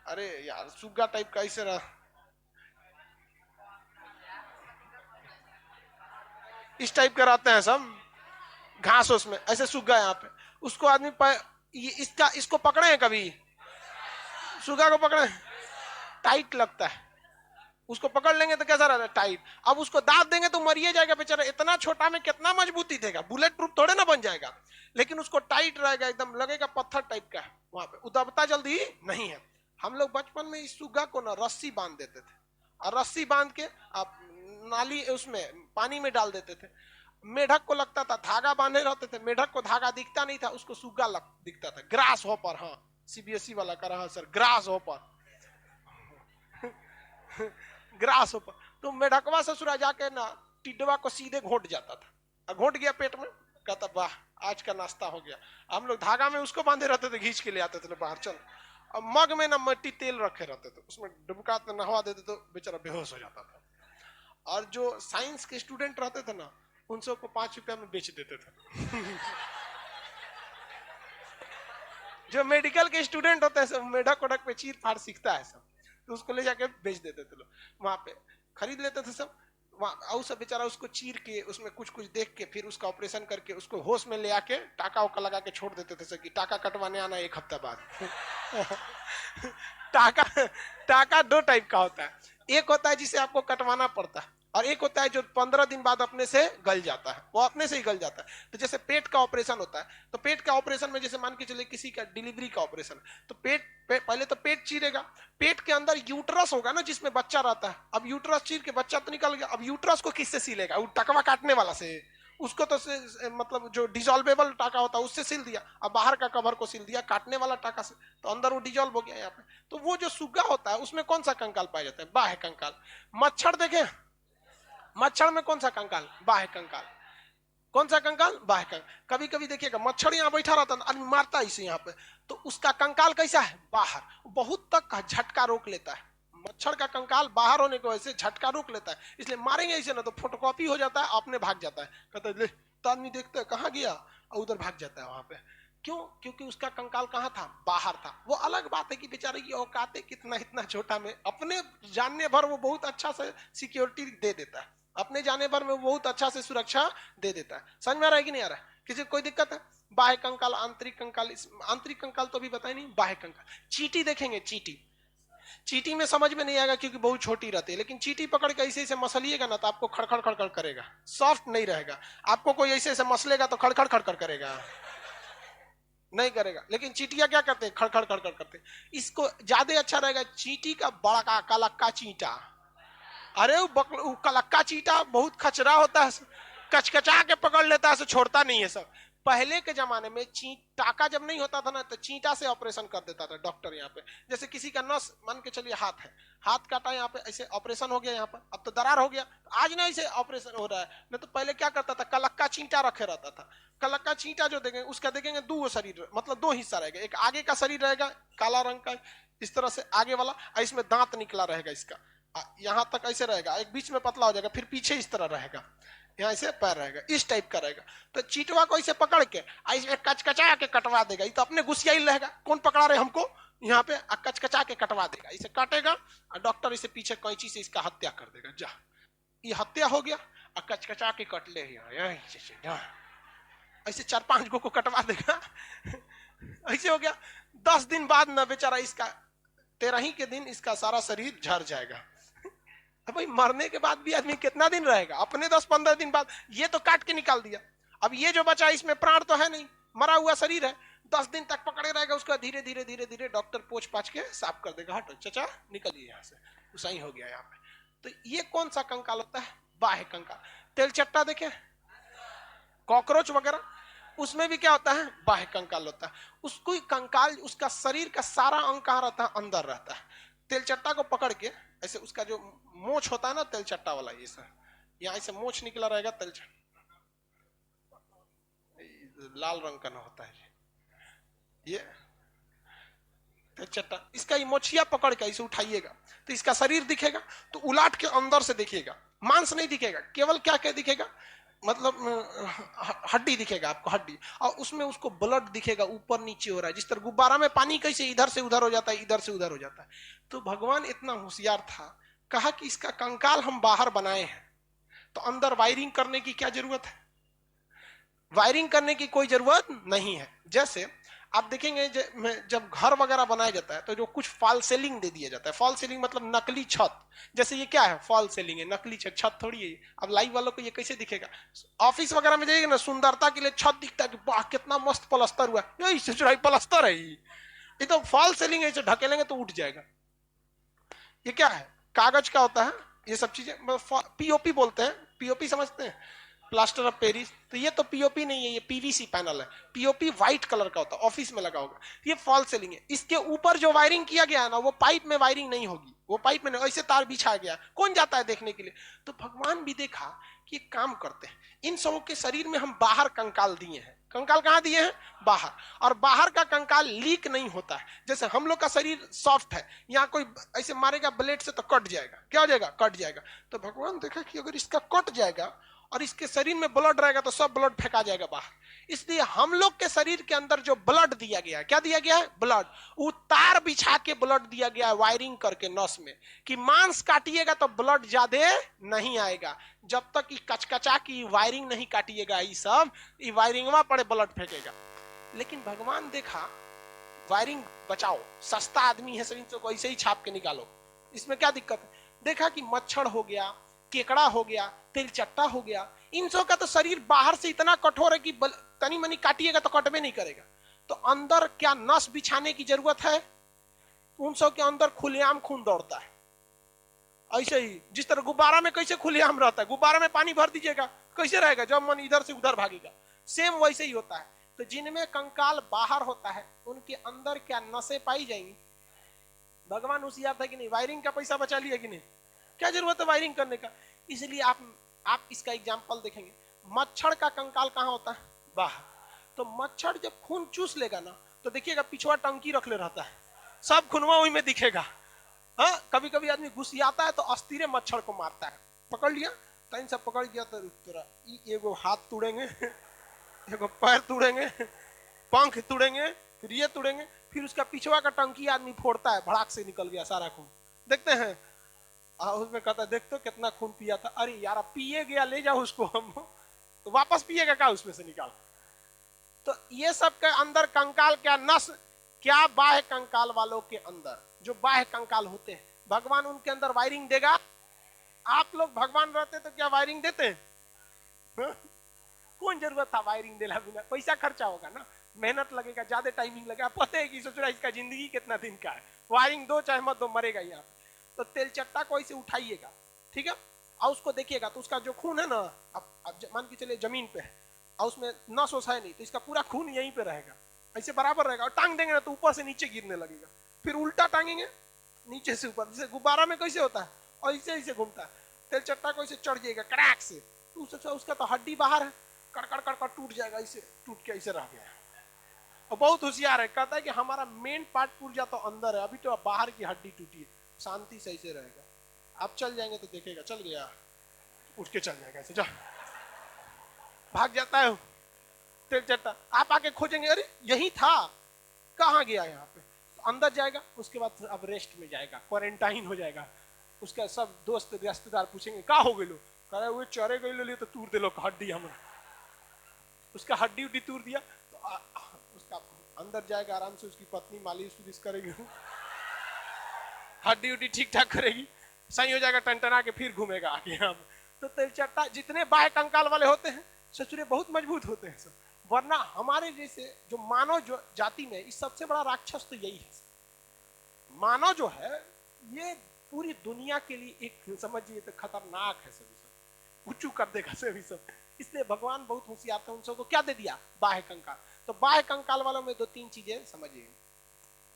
अरे यार सुग्गा टाइप का ऐसे रहा, इस टाइप का रहते हैं सब, घास उसमें ऐसे सुग्गा यहाँ पे। उसको आदमी ये इसका इसको पकड़े हैं कभी? सुग्गा को पकड़े? टाइट लगता है। उसको पकड़ लेंगे तो कैसा रहता है? टाइट। अब उसको दांत देंगे तो मरिए जाएगा बेचारा। इतना छोटा में कितना मजबूती देगा? बुलेट प्रूफ थोड़े ना बन जाएगा। लेकिन उसको टाइट रहेगा, एकदम लगेगा पत्थर टाइप का है वहां पे, उदबता जल्दी नहीं है। हम लोग बचपन में इस सुग्गा को ना रस्सी बांध देते थे, और रस्सी बांध के आप नाली उसमें पानी में डाल देते थे। मेढक को लगता था धागा बांधे रहते थे, मेढक को धागा दिखता नहीं था, उसको सुग्गा दिखता था। ग्रास हॉपर, हाँ सीबीएसई वाला कर रहा सर, ग्रास हॉपर। ग्रास ऊपर। तो मेढकवा ससुरा जाके ना टिड्डवा को सीधे घोट जाता था, और घोट गया पेट में, कहता वाह आज का नाश्ता हो गया। हम लोग धागा में उसको बांधे रहते थे, खींच के ले आते थे बाहर, चल। और मग में ना मिट्टी तेल रखे रहते थे, उसमें डुबकाते नहवा देते तो बेचारा बेहोश हो जाता था। और जो साइंस के स्टूडेंट रहते थे ना, उन सबको 5 रुपया में बेच देते थे। जो मेडिकल के स्टूडेंट होते हैं सब मेढक उड़क पे चीर फाड़ सीखता है सब, तो उसको ले जाके बेच देते थे लोग वहां पे, खरीद लेते थे सब वहां। और सब बेचारा उसको चीर के उसमें कुछ कुछ देख के फिर उसका ऑपरेशन करके उसको होश में ले आके टाका उका लगा के छोड़ देते थे सब कि टाका कटवाने आना 1 हफ्ता बाद। टाका, टाका दो टाइप का होता है। एक होता है जिसे आपको कटवाना पड़ता है, और एक होता है जो 15 दिन बाद अपने से गल जाता है, वो अपने से ही गल जाता है। तो जैसे पेट का ऑपरेशन होता है, तो पेट का ऑपरेशन में जैसे मान के चले किसी का डिलीवरी का ऑपरेशन, तो पहले तो पेट चीरेगा, पेट के अंदर यूट्रस होगा ना जिसमें बच्चा रहता है। अब यूट्रस चीर के बच्चा तो निकल गया, अब यूट्रस को किससे सीलेगा? वो टकवा काटने वाला से। उसको तो मतलब जो डिजोल्वेबल टाका होता है उससे सिल दिया, अब बाहर का कवर को सिल दिया काटने वाला टाका से, तो अंदर वो डिजोल्व हो गया यहाँ पे। तो वो जो सुग्गा होता है उसमें कौन सा कंकाल पाया जाता है? बाह्य कंकाल। मच्छर देखे? मच्छर में कौन सा कंकाल? बाह्य कंकाल। कौन सा कंकाल? बाह्य कंकाल। कभी कभी देखिएगा मच्छर यहाँ बैठा रहता है, आदमी मारता है इसे यहाँ पे, तो उसका कंकाल कैसा है? बाहर। बहुत तक का झटका रोक लेता है। मच्छर का कंकाल बाहर होने की वजह से झटका रोक लेता है, इसलिए मारेंगे इसे ना तो फोटोकॉपी हो जाता है, अपने भाग जाता है, कहता है ले, तो आदमी देखता है कहाँ गया, और उधर भाग जाता है वहां पे। क्यों? क्योंकि उसका कंकाल कहाँ था? बाहर था। वो अलग बात है कि बेचारे की औकात कितना इतना छोटा में अपने जानने भर वो बहुत अच्छा से सिक्योरिटी दे देता है, अपने जाने भर में वो बहुत अच्छा से सुरक्षा दे देता है। समझ में आ रहा है कि नहीं आ रहा है? किसी को कोई दिक्कत है? बाह्य कंकाल, आंतरिक कंकाल। आंतरिक कंकाल तो अभी बताया नहीं। बाह्य कंकाल। चींटी देखेंगे? चींटी, चींटी में समझ में नहीं आएगा क्योंकि बहुत छोटी रहती है, लेकिन चींटी पकड़ के ऐसे ऐसे मसलिएगा ना तो आपको खड़खड़ खड़खड़ करेगा, सॉफ्ट नहीं रहेगा। आपको कोई ऐसे ऐसे मसलेगा तो खड़खड़ खड़खड़ करेगा, नहीं करेगा। लेकिन चींटियां क्या करते हैं? खड़खड़ खड़खड़ करते हैं। इसको ज्यादा अच्छा रहेगा चींटी का बड़ा का कलक्का चींटा। अरे वो कलक्का चींटा बहुत खचरा होता है, कचकचा के पकड़ लेता है, छोड़ता नहीं है सब। पहले के जमाने में टाका जब नहीं होता था ना, तो चींटा से ऑपरेशन कर देता था डॉक्टर यहाँ पे। जैसे किसी का नस मान के चलिए हाथ है, हाथ काटा यहाँ पे, ऐसे ऑपरेशन हो गया यहाँ पर, अब तो दरार हो गया, आज ना ऐसे ऑपरेशन हो रहा है। नहीं तो पहले क्या करता था, कलक्का चींटा रखे रहता था। कलक्का चींटा जो देखेंगे उसका देखेंगे दो शरीर, मतलब दो हिस्सा रहेगा, एक आगे का शरीर रहेगा काला रंग का इस तरह से आगे वाला, इसमें दांत निकला रहेगा इसका, यहाँ तक ऐसे रहेगा, एक बीच में पतला हो जाएगा, फिर पीछे इस तरह रहेगा, यहाँ से पैर रहेगा, इस टाइप का रहेगा। तो चीटवा को इसे पकड़ के इसमें कचकचा के कटवा देगा, ये तो अपने गुस्सिया ही रहेगा, कौन पकड़ा रहे हमको, यहाँ पे कचकचा के कटवा देगा, इसे काटेगा और डॉक्टर इसे पीछे कैंची से इसका हत्या कर देगा। जा, ये हत्या हो गया और कचकचा के कट ले ऐसे 4-5 को कटवा देगा। ऐसे हो गया। 10 दिन बाद न बेचारा इसका 13 के दिन इसका सारा शरीर झड़ जाएगा। अब भाई मरने के बाद भी आदमी कितना दिन रहेगा? अपने 10-15 दिन बाद ये तो काट के निकाल दिया, अब ये जो बचा इसमें प्राण तो है नहीं, मरा हुआ शरीर है। 10 दिन तक पकड़े रहेगा उसका, धीरे धीरे धीरे धीरे डॉक्टर पोंछ पाछ के साफ कर देगा, हटो चाचा निकलिए यहाँ से, सही हो गया यहाँ पे। तो ये कौन सा कंकाल होता है? बाह्य कंकाल। तेलचट्टा देखे, कॉकरोच वगैरह, उसमें भी क्या होता है? बाह्य कंकाल होता है। उसको कंकाल, उसका शरीर का सारा अंग कहाँ रहता है? अंदर रहता है। तेलचट्टा को पकड़ के ऐसे उसका जो मोछ होता है ना तेलचट्टा वाला, ये सर यहाँ ऐसे मोछ निकला रहेगा, तेलचट्टा लाल रंग का ना होता है ये तेलचट्टा, इसका ये मोछिया पकड़ के ऐसे उठाइएगा तो इसका शरीर दिखेगा, तो उलाट के अंदर से दिखेगा, मांस नहीं दिखेगा, केवल क्या क्या दिखेगा, मतलब हड्डी दिखेगा आपको, हड्डी, और उसमें उसको ब्लड दिखेगा ऊपर नीचे हो रहा है, जिस तरह गुब्बारा में पानी कैसे इधर से उधर हो जाता है, इधर से उधर हो जाता है। तो भगवान इतना होशियार था, कहा कि इसका कंकाल हम बाहर बनाए हैं तो अंदर वायरिंग करने की क्या जरूरत है? वायरिंग करने की कोई जरूरत नहीं है। जैसे आप देखेंगे जब घर वगैरह बनाया जाता है तो जो कुछ फॉल सीलिंग दे दिया जाता है, फॉल सीलिंग मतलब नकली छत, जैसे ये क्या है? फॉल सीलिंग है, नकली छत, छत थोड़ी है। अब लाइव वालों को ये कैसे दिखेगा? ऑफिस वगैरह में जाइएगा ना, सुंदरता के लिए छत दिखता है कि वाह कितना मस्त प्लास्टर हुआ, यही प्लास्टर है, ये तो फॉल सीलिंग है, इसे ढकेलेंगे तो उठ जाएगा। ये क्या है? कागज का होता है ये सब चीजें, पीओपी बोलते हैं, पीओपी समझते हैं, प्लास्टर ऑफ पेरिस। तो ये तो पीओपी नहीं है, ये पीवीसी पैनल है। पीओपी व्हाइट कलर का होता है, ऑफिस में लगा होगा। ये फॉल सीलिंग है। इसके ऊपर जो वायरिंग किया गया है ना, वो पाइप में वायरिंग नहीं होगी, वो पाइप में नहीं, ऐसे तार बिछा गया, कौन जाता है देखने के लिए? तो भगवान भी देखा कि काम करते हैं, इन सबों के शरीर में हम बाहर कंकाल दिए हैं। कंकाल कहाँ दिए हैं? बाहर। और बाहर का कंकाल लीक नहीं होता है। जैसे हम लोग का शरीर सॉफ्ट है, यहाँ कोई ऐसे मारेगा ब्लेड से तो कट जाएगा, क्या हो जाएगा? कट जाएगा। तो भगवान देखा कि अगर इसका कट जाएगा और इसके शरीर में ब्लड रहेगा तो सब ब्लड फेंका जाएगा बाहर। इसलिए हम लोग के शरीर के अंदर जो ब्लड दिया गया है, क्या दिया गया है? ब्लड। वो तार बिछा के ब्लड दिया गया है, वायरिंग करके नस में, कि मांस काटिएगा तो ब्लड ज्यादा नहीं आएगा, जब तक ये कचकचा की वायरिंग नहीं काटिएगा, ये सब ये वायरिंगवा पड़े ब्लड फेंकेगा। लेकिन भगवान देखा वायरिंग बचाओ, सस्ता आदमी है, शरीर को ऐसे ही छाप के निकालो, इसमें क्या दिक्कत है? देखा कि मच्छर हो गया, केकड़ा हो गया, तेलचट्टा हो गया, इन सब का तो शरीर बाहर से इतना कठोर है कि तनी मनी काटिएगा तो कटवे नहीं करेगा। तो अंदर क्या नस बिछाने की जरूरत है? उन सब के अंदर खुलेआम खून दौड़ता है। ऐसे ही जिस तरह गुब्बारा में कैसे खुलेआम रहता है, गुब्बारा में पानी भर दीजिएगा कैसे रहेगा? जब मन इधर से उधर भागेगा। सेम वैसे ही होता है। तो जिनमें कंकाल बाहर होता है उनके अंदर क्या नसें पाई जाएंगी? भगवान होशियार था कि नहीं, वायरिंग का पैसा बचा लिया कि नहीं, क्या जरूरत है वायरिंग करने का? इसलिए आप इसका एग्जांपल देखेंगे, मच्छर का कंकाल कहाँ होता है? बाहर। तो मच्छर जब खून चूस लेगा ना, तो देखिएगा पिछवा टंकी रख ले रहता है, सब खूनवा वही में दिखेगा। हाँ, कभी कभी आदमी घुसियाता है तो अस्थिरे मच्छर को मारता है, पकड़ लिया, कहीं से पकड़ गया तो तोरा एगो हाथ तोड़ेंगे, एगो पैर तोड़ेंगे, पंख तोड़ेंगे, फिर ये तोड़ेंगे, फिर उसका पिछवा का टंकी आदमी फोड़ता है, भड़ाक से निकल गया सारा खून, देखते हैं। उसमें कहता है देख तो कितना खून पिया था, अरे यार पिए गया, ले जाओ उसको, हम तो वापस पिएगा क्या उसमें से निकाल? तो ये सब के अंदर कंकाल क्या नस, क्या बाह्य कंकाल वालों के अंदर जो बाह्य कंकाल होते हैं, भगवान उनके अंदर वायरिंग देगा। आप लोग भगवान रहते तो क्या वायरिंग देते हैं? कौन जरूरत था वायरिंग देला बिना? पैसा खर्चा होगा ना, मेहनत लगेगा, ज्यादा टाइमिंग लगेगा, पता है कि सोच रहा है इसका जिंदगी कितना दिन का है, वायरिंग दो चाहे मत दो, मरेगा यहाँ। तो तेलचट्टा को ऐसे उठाइएगा, ठीक है, और उसको देखिएगा तो उसका जो खून है ना, अब मान के चलिए जमीन पे है और उसमें नस वस है नहीं, तो इसका पूरा खून यहीं पे रहेगा, ऐसे बराबर रहेगा। और टांग देंगे ना तो ऊपर से नीचे गिरने लगेगा, फिर उल्टा टांगेंगे नीचे से ऊपर, जैसे गुब्बारा में कैसे होता है और ऐसे ऐसे घूमता है। तेलचट्टा को ऐसे चढ़ जाएगा क्रैक से, तो उसका तो हड्डी बाहर है, कड़कड़ कड़कड़ टूट जाएगा, ऐसे टूट के ऐसे रह गया। और बहुत होशियार है, कहता है कि हमारा मेन पार्ट पूर्जा तो अंदर है, अभी तो बाहर की हड्डी टूटी है, शांति से ऐसे रहेगा। आप चल जाएंगे तो देखेगा, चल गया, उठ के चल जाएगा ऐसे, जा भाग जाता है तेलचट्टा। आप आके खोजेंगे, अरे यही था, कहाँ गया यहाँ पे? अंदर जाएगा, उसके बाद अब रेस्ट में जाएगा, क्वारंटाइन हो जाएगा। उसका सब दोस्त रिश्तेदार पूछेंगे का हो गए, कह रहे वो चरे गए तो तूर दिलो हड्डी, हम उसका हड्डी उड्डी तूर दिया तो उसका अंदर जाएगा आराम से, उसकी पत्नी मालिश उलिश करेगी, हड्डी उड्डी ठीक ठाक करेगी, सही हो जाएगा, टनटना के फिर घूमेगा आगे। हम तो तिलचट्टा जितने बाह्य कंकाल वाले होते हैं ससुरे बहुत मजबूत होते हैं सब, वरना हमारे जैसे जो मानव जो जाति में इस सबसे बड़ा राक्षस तो यही है। मानव जो है ये पूरी दुनिया के लिए एक समझिए तो खतरनाक है, सभी सब उच्चू कर देगा सभी सब। इसलिए भगवान बहुत होशियार थे, उन सबको क्या दे दिया, बाह्य कंकाल। तो बाह्य कंकाल वालों में दो तीन चीजें समझिए।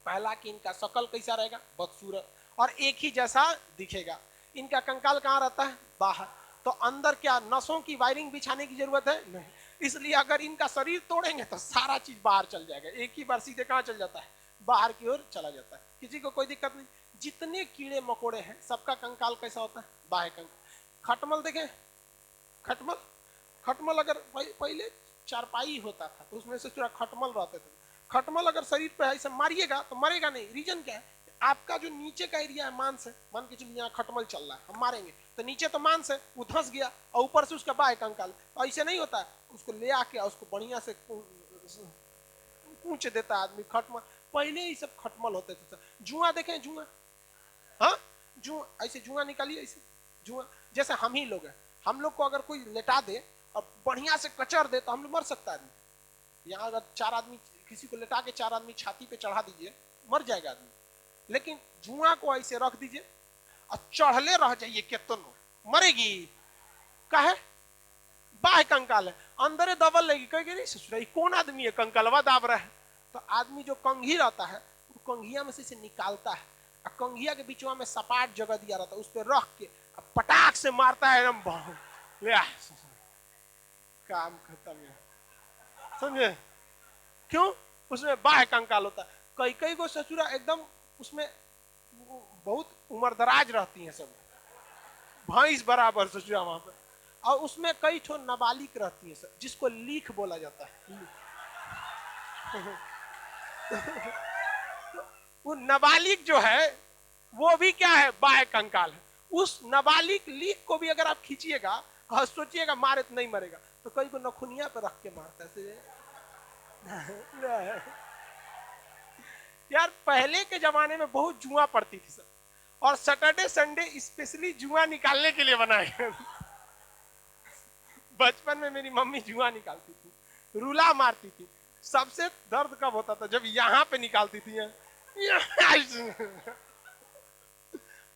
पहला कि इनका शकल कैसा रहेगा, बदसूरत और एक ही जैसा दिखेगा। इनका कंकाल कहाँ रहता है, बाहर। तो अंदर क्या नसों की वायरिंग बिछाने की जरूरत है, नहीं। इसलिए अगर इनका शरीर तोड़ेंगे तो सारा चीज बाहर चल जाएगा, एक ही बार सीधे कहाँ चल जाता है, बाहर की ओर चला जाता है, किसी को कोई दिक्कत नहीं। जितने कीड़े मकोड़े हैं सबका कंकाल कैसा होता है, बाह्य कंकाल। खटमल देखें, खटमल, खटमल अगर पहले चारपाई होता था तो उसमें से पूरा खटमल रहते थे। खटमल अगर शरीर पे ऐसे मारिएगा तो मरेगा नहीं। रीजन क्या है, आपका जो नीचे का एरिया है मांस है, मान के चलिए यहाँ खटमल चल रहा है, हम मारेंगे तो नीचे तो मांस है, वो धंस गया और ऊपर से उसका बाह्य कंकाल। ऐसे नहीं होता, उसको ले आके उसको बढ़िया से कूच देता आदमी। खटमल पहले ही सब खटमल होते थे। जुआ देखें, जुआ, हाँ जुआ, ऐसे जुआ निकालिए, ऐसे जुआ जैसे हम ही लोग हैं, हम लोग को अगर कोई लेटा दे और बढ़िया से कचर दे तो हम लोग मर सकता है आदमी। यहाँ अगर चार आदमी किसी को लेटा के चार आदमी छाती पे चढ़ा दीजिए, मर जाएगा आदमी। लेकिन जुआ को ऐसे रख दीजिए और चढ़ले रह जाइए केतनो, मरेगी। काहे, बाह्य कंकाल है, अंदर दबल लेगी, कहेगी ससुराई कौन आदमी है कंकालवा दाब रहा है। तो आदमी जो कंघी रहता है वो कंघिया में से निकालता है, और कंघिया के बीचवा में सपाट जगह दिया रहता है, उस पर रख के पटाख से मारता है एकदम, काम खत्म है, समझे। क्यों, उसमें बाह्य कंकाल होता है। कई कई को ससुरा एकदम उसमें बहुत उम्रदराज रहती हैं सब, भैंस बराबर ससुरा वहां पर। और उसमें कई ठो नाबालिग रहती है सब, जिसको लीख बोला जाता है। वो नाबालिग जो है वो भी क्या है, बाह्य कंकाल है। उस नाबालिग लीख को भी अगर आप खींचिएगा और सोचिएगा मारे तो नहीं मरेगा, तो कई को नखुनिया पे रख के मारता है। यार पहले के जमाने में बहुत जुआ पड़ती थी सर, और सैटरडे संडे स्पेशली जुआ निकालने के लिए बनाए। बचपन में मेरी मम्मी जुआ निकालती थी, रूला मारती थी। सबसे दर्द कब होता था, जब यहाँ पे निकालती थी।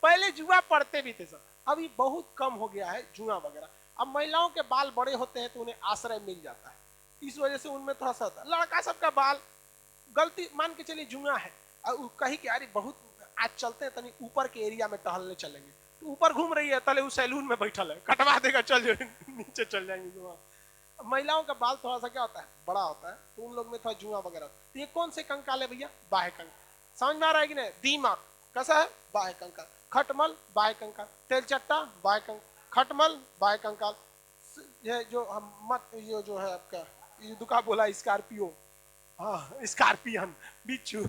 पहले जुआ पढ़ते भी थे सर, अभी बहुत कम हो गया है जुआ वगैरह। अब महिलाओं के बाल बड़े होते हैं तो उन्हें आश्रय मिल जाता है, इस वजह से उनमें थोड़ा सा होता है। लड़का सबका बाल गलती मान के चलिए जुआ है, और कहीं कि अरे बहुत आज चलते हैं तनी ऊपर के एरिया में टहलने चलेंगे, तो ऊपर घूम रही है तले उस सैलून में बैठल है, कटवा देगा, चल जो नीचे चल जाएंगे जुआ। महिलाओं का बाल थोड़ा सा क्या होता है, बड़ा होता है, तो उन लोग में थोड़ा जुआ वगैरह। तो ये कौन से कंकाल है भैया, बाह्य कंकाल। समझ में आ रहा है कि नहीं। दीमक कैसा है, बाह्य कंकाल। खटमल बाह्य कंकाल। तेलचट्टा बाह्य कंकाल। खटमल बाह्य कंकाल। ये जो हम मत ये जो है आपका ये दुका बोला स्कॉर्पियो, हाँ स्कॉर्पियन, बिच्छू।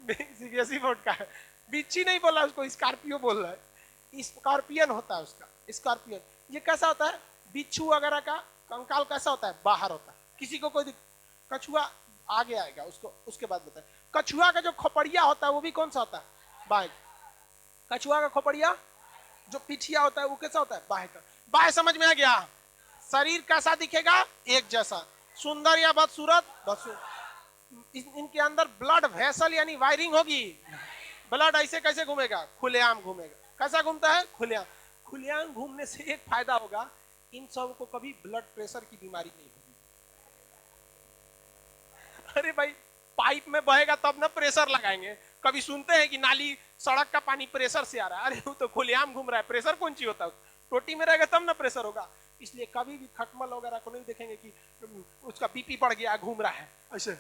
सीबीएसई बोर्ड का है, बिच्छी नहीं बोला उसको, स्कॉर्पियो बोल रहा है। स्कॉर्पियन होता है उसका, स्कॉर्पियन। ये कैसा होता है, बिच्छू वगैरह का कंकाल कैसा होता है, बाहर होता है। किसी को कोई कछुआ आगे आएगा, उसको उसके बाद बताए। कछुआ का जो खोपड़िया होता है वो भी कौन सा होता है, बाह्य। कछुआ का खोपड़िया जो पिठिया होता है वो कैसा होता है, बाह्य का। बाह्य समझ में आ गया। शरीर कैसा दिखेगा, एक जैसा, सुंदर या बदसूरत, बदसूरत। इनके अंदर ब्लड वेसल यानी वायरिंग होगी। ब्लड ऐसे कैसे घूमेगा, खुलेआम घूमेगा। कैसा घूमता है, खुलेआम। खुलेआम घूमने से एक फायदा होगा, इन सब को कभी ब्लड प्रेशर की बीमारी नहीं होगी। अरे भाई पाइप में बहेगा तब ना प्रेशर लगाएंगे। कभी सुनते हैं कि नाली सड़क का पानी प्रेशर से आ रहा है, अरे वो तो खुलेआम घूम रहा है, प्रेशर कौन सी होता है, टोटी में रहेगा तब ना प्रेशर होगा। इसलिए कभी भी खटमल वगैरह को नहीं देखेंगे कि उसका बीपी बढ़ गया घूम रहा है ऐसे।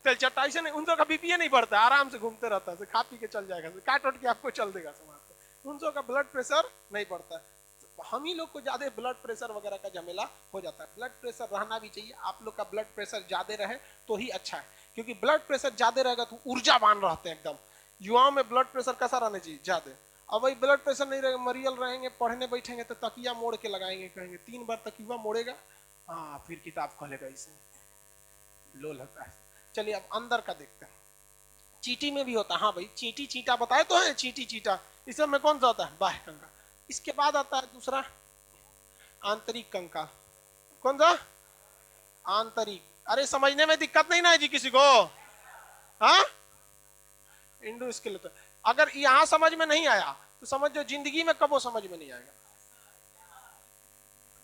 तेलचट्टा ऐसे नहीं, उनका बीपी नहीं बढ़ता, आराम से घूमते रहता है, खा पी के चल जाएगा, काट उठ के आपको चल देगा समाज। उनका ब्लड प्रेशर नहीं बढ़ता। हम ही लोग को ज्यादा ब्लड प्रेशर वगैरह का झमेला हो जाता है। ब्लड प्रेशर रहना भी चाहिए, आप लोग का ब्लड प्रेशर ज्यादा रहे तो ही अच्छा है, क्योंकि ब्लड प्रेशर ज्यादा रहेगा तो ऊर्जावान रहते हैं एकदम। युवाओं में ब्लड प्रेशर कैसा रहना चाहिए? ज्यादा। अब वही ब्लड प्रेशर नहीं रहेगा, मरियल रहेंगे, पढ़ने बैठेंगे तो तकिया मोड़ के लगाएंगे, कहेंगे 3 बार तकिया मोड़ेगा, हाँ फिर किताब खोलेगा, इसे लो लगता है। चलिए अब अंदर का देखते हैं। चींटी में भी होता है, हाँ भाई चींटी चींटा बताए तो है, चींटी चींटा, इसमें में कौन सा होता है? बाह्य कंकाल। इसके बाद आता है दूसरा आंतरिक कंकाल। कौन सा? आंतरिक। अरे समझने में दिक्कत नहीं ना है जी किसी को? हाँ, इंडोस्केलेटन। अगर यहां समझ में नहीं आया तो समझो जिंदगी में कबो समझ में नहीं आएगा।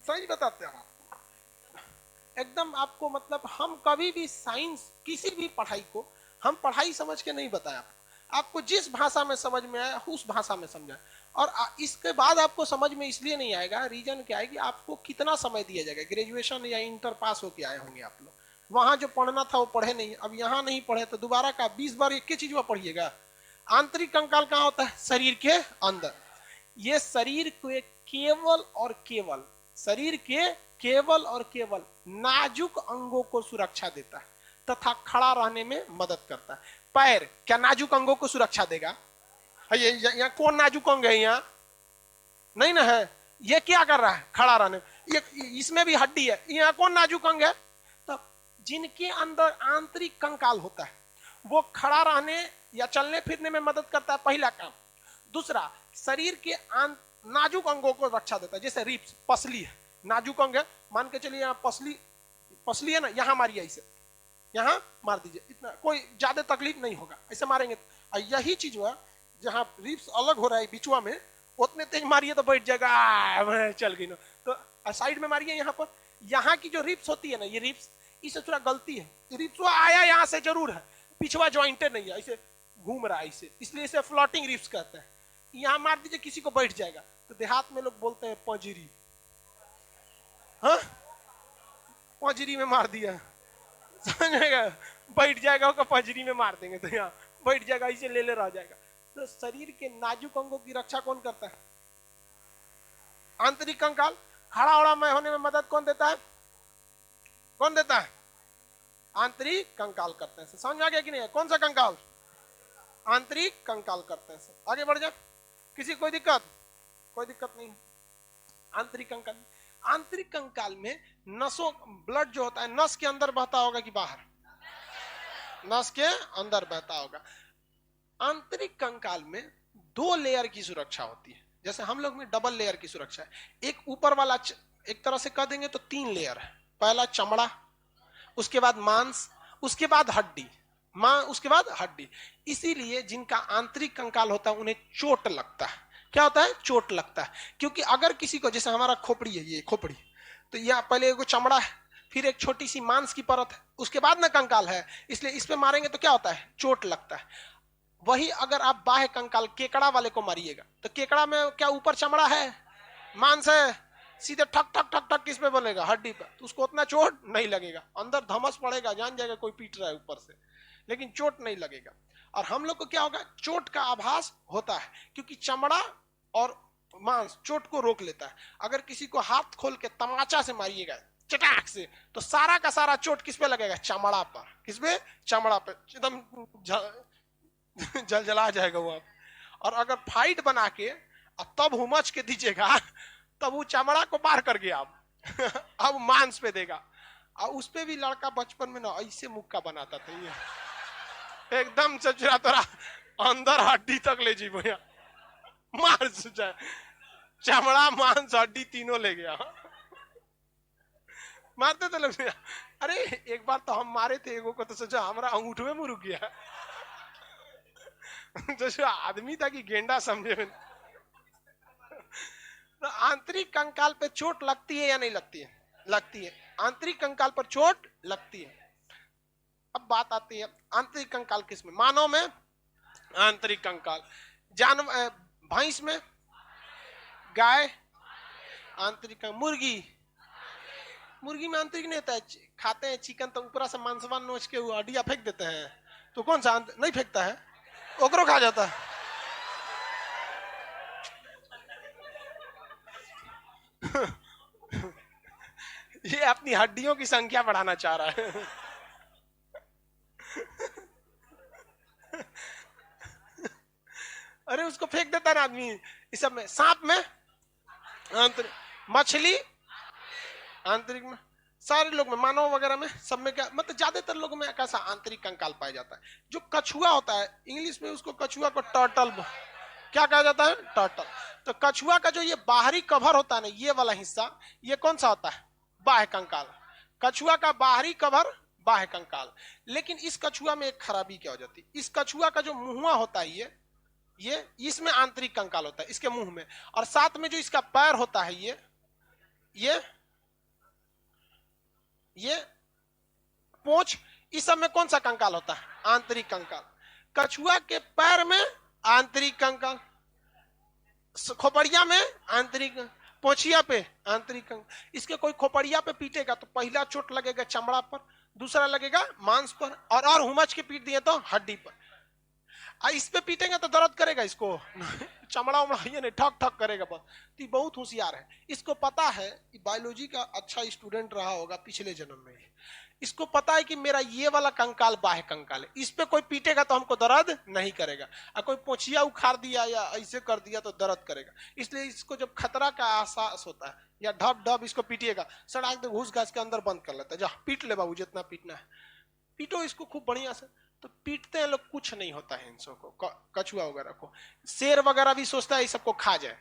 सही बताते हैं एकदम आपको, मतलब हम कभी भी साइंस किसी भी पढ़ाई को हम पढ़ाई समझ के नहीं बताया, आपको जिस भाषा में समझ में आया उस भाषा में समझा। और इसके बाद आपको समझ में इसलिए नहीं आएगा, रीजन क्या है कि आपको कितना समय दिया जाएगा। ग्रेजुएशन या इंटर पास होके आए होंगे आप लोग, वहां जो पढ़ना था वो पढ़े नहीं, अब यहाँ नहीं पढ़े तो दोबारा का 20 बार एक ही चीज में पढ़िएगा। आंतरिक कंकाल कहाँ होता है? शरीर के अंदर। ये शरीर के केवल और केवल, शरीर के केवल और केवल नाजुक अंगों को सुरक्षा देता है तथा खड़ा रहने में मदद करता है। पैर क्या नाजुक अंगों को सुरक्षा देगा? ये यहाँ कौन नाजुक अंग है? यहाँ नहीं ना है। ये क्या कर रहा है? खड़ा रहने। ये इसमें भी हड्डी है, यहाँ कौन नाजुक अंग है? तो जिनके अंदर आंतरिक कंकाल होता है वो खड़ा रहने या चलने फिरने में मदद करता है, पहला काम। दूसरा, शरीर के नाजुक अंगों को रक्षा देता है। जैसे रिब्स, पसली है, नाजुक अंग है, मान के चलिए यहाँ पसली है ना, यहाँ मारिए, इसे यहाँ मार दीजिए, इतना कोई ज्यादा तकलीफ नहीं होगा, ऐसे मारेंगे। यही चीज हुआ जहाँ रिब्स अलग हो रहा है बिचुआ में, उतने तेज मारिए तो बैठ जाएगा, चल गई ना। तो साइड में मारिए यहाँ पर, यहाँ की जो रिब्स होती है ना, ये रिब्स, इसे थोड़ा गलती है, रिब्स आया यहाँ से जरूर है, पिछवा ज्वाइंटेड नहीं है, इसे घूम रहा है, इसे इसलिए इसे फ्लोटिंग रिब्स कहते हैं। यहाँ मार दीजिए किसी को बैठ जाएगा। तो देहात में लोग बोलते हैं पजरी, हाँ पजरी में मार दिया, समझेगा, बैठ जाएगा उसका पजरी में मार देंगे तो यहाँ बैठ जाएगा, इसे ले रह जाएगा। तो शरीर के नाजुक अंगों की रक्षा कौन करता है? आंतरिक कंकाल। खड़ा उड़ा में होने में मदद कौन देता है? कौन देता है? आंतरिक कंकाल करते हैं। समझ आ गया कि नहीं? कौन सा कंकाल? आंतरिक कंकाल करते हैं। आगे बढ़ जा, किसी कोई दिक्कत? कोई दिक्कत नहीं। आंतरिक कंकाल, आंतरिक कंकाल में नसों, ब्लड जो होता है नस के अंदर बहता होगा कि बाहर? नस के अंदर बहता होगा। आंतरिक कंकाल में 2 लेयर की सुरक्षा होती है। जैसे हम लोग में डबल लेयर की सुरक्षा है। एक ऊपर वाला एक तरह से कह देंगे तो 3 लेयर है। पहला चमड़ा, उसके बाद मांस, उसके बाद हड्डी, उसके बाद हड्डी। इसीलिए जिनका आंतरिक कंकाल होता है उन्हें चोट लगता है। क्या होता है? चोट लगता है। क्योंकि अगर किसी को, जैसे हमारा खोपड़ी है, ये खोपड़ी, तो यह पहले एक चमड़ा है, फिर एक छोटी सी मांस की परत है, उसके बाद ना कंकाल है, इसलिए इस पे मारेंगे तो क्या होता है? चोट लगता है। वही अगर आप बाह्य कंकाल केकड़ा वाले को मारिएगा तो केकड़ा में क्या ऊपर चमड़ा है, मांस है, सीधे ठक ठक ठक ठक किस पे बनेगा? हड्डी पे, तो उसको उतना चोट नहीं लगेगा। अंदर धमस पड़ेगा, जान जाएगा कोई पीट रहा है ऊपर से, लेकिन चोट नहीं लगेगा। और हम लोग को क्या होगा? चोट का आभास होता है, क्योंकि चमड़ा और मांस चोट को रोक लेता है। अगर किसी को हाथ खोल के तमाचा से मारिएगा चटाक से, तो सारा का सारा चोट किस पे लगेगा? चमड़ा पर। किस पे? चमड़ा पे, एकदम जलजला जाएगा वो। और अगर फाइट बना के तब हुमच के दीजिएगा, तब वो चमड़ा को पार कर गया, अब मांस पे देगा। और उस पे भी लड़का बचपन में ना ऐसे मुक्का बनाता था, ये एकदम चचरा तोरा अंदर हड्डी तक ले जी भैया, मार जाए, चमड़ा मांस हड्डी तीनों ले गया। मारते थे लोग। अरे एक बार तो हम मारे थे एगो को, तो सोचा हमारा अंगूठे में मुड़ गया। जैसे आदमी था कि गेंडा समझे। तो आंतरिक कंकाल पे चोट लगती है या नहीं लगती है? लगती है। आंतरिक कंकाल पर चोट लगती है। अब बात आती है आंतरिक कंकाल किसमें? मानव में आंतरिक कंकाल, जानवर भैंस में, गाय आंतरिक, मुर्गी में आंतरिक नहीं होता है। खाते हैं चिकन तो ऊपर से मांसवान नोच के हड्डियां फेंक देते हैं, तो कौन सा नहीं फेंकता है, ओकरो खा जाता है। ये अपनी हड्डियों की संख्या बढ़ाना चाह रहा है। अरे उसको फेंक देता ना आदमी। इस सब में, सांप में आंतरिक, मछली आंतरिक में, सारे लोग में, मानव वगैरह में, सब में क्या मतलब ज्यादातर लोगों में कैसा आंतरिक कंकाल पाया जाता है। जो कछुआ होता है, इंग्लिश में उसको कछुआ को टर्टल क्या कहा जाता है, टर्टल। तो कछुआ का जो ये बाहरी कवर होता है ना, ये वाला हिस्सा, ये कौन सा होता है, बाह्य कंकाल। कछुआ का बाहरी कवर बाह्य कंकाल। लेकिन इस कछुआ में एक खराबी क्या हो जाती है, इस कछुआ का जो मुंह होता है, ये इसमें आंतरिक कंकाल होता है इसके मुंह में, और साथ में जो इसका पैर होता है, ये पोंछ, इस सब में कौन सा कंकाल होता है, आंतरिक कंकाल। कछुआ के पैर में आंतरिक कंकाल, खोपड़िया में आंतरिक, पोछिया पे आंतरिक कंकाल। इसके कोई खोपड़िया पे पीटेगा तो पहला चोट लगेगा चमड़ा पर, दूसरा लगेगा मांस पर, और हुमच के पीट दिए तो हड्डी पर। इस पे पीटेंगे तो दर्द करेगा इसको, चमड़ा उमड़ा ये नहीं, ठक ठक करेगा बस। तो बहुत होशियार है, इसको पता है, बायोलॉजी का अच्छा स्टूडेंट रहा होगा पिछले जन्म में। इसको पता है कि मेरा ये वाला कंकाल बाह्य कंकाल है, इस पे कोई पीटेगा तो हमको दर्द नहीं करेगा, और कोई पोछिया उखाड़ दिया या ऐसे कर दिया तो दर्द करेगा। इसलिए इसको जब खतरा का एहसास होता है, या ढब ढब इसको पीटिएगा, सड़क दे घुस घास के अंदर बंद कर लेता है, जा पीट ले बाबू जितना पीटना है, पीटो इसको खूब बढ़िया से। तो पीटते हैं लोग, कुछ नहीं होता है इन को, कछुआ वगैरह को। शेर वगैरह भी सोचता है इस सबको खा जाए,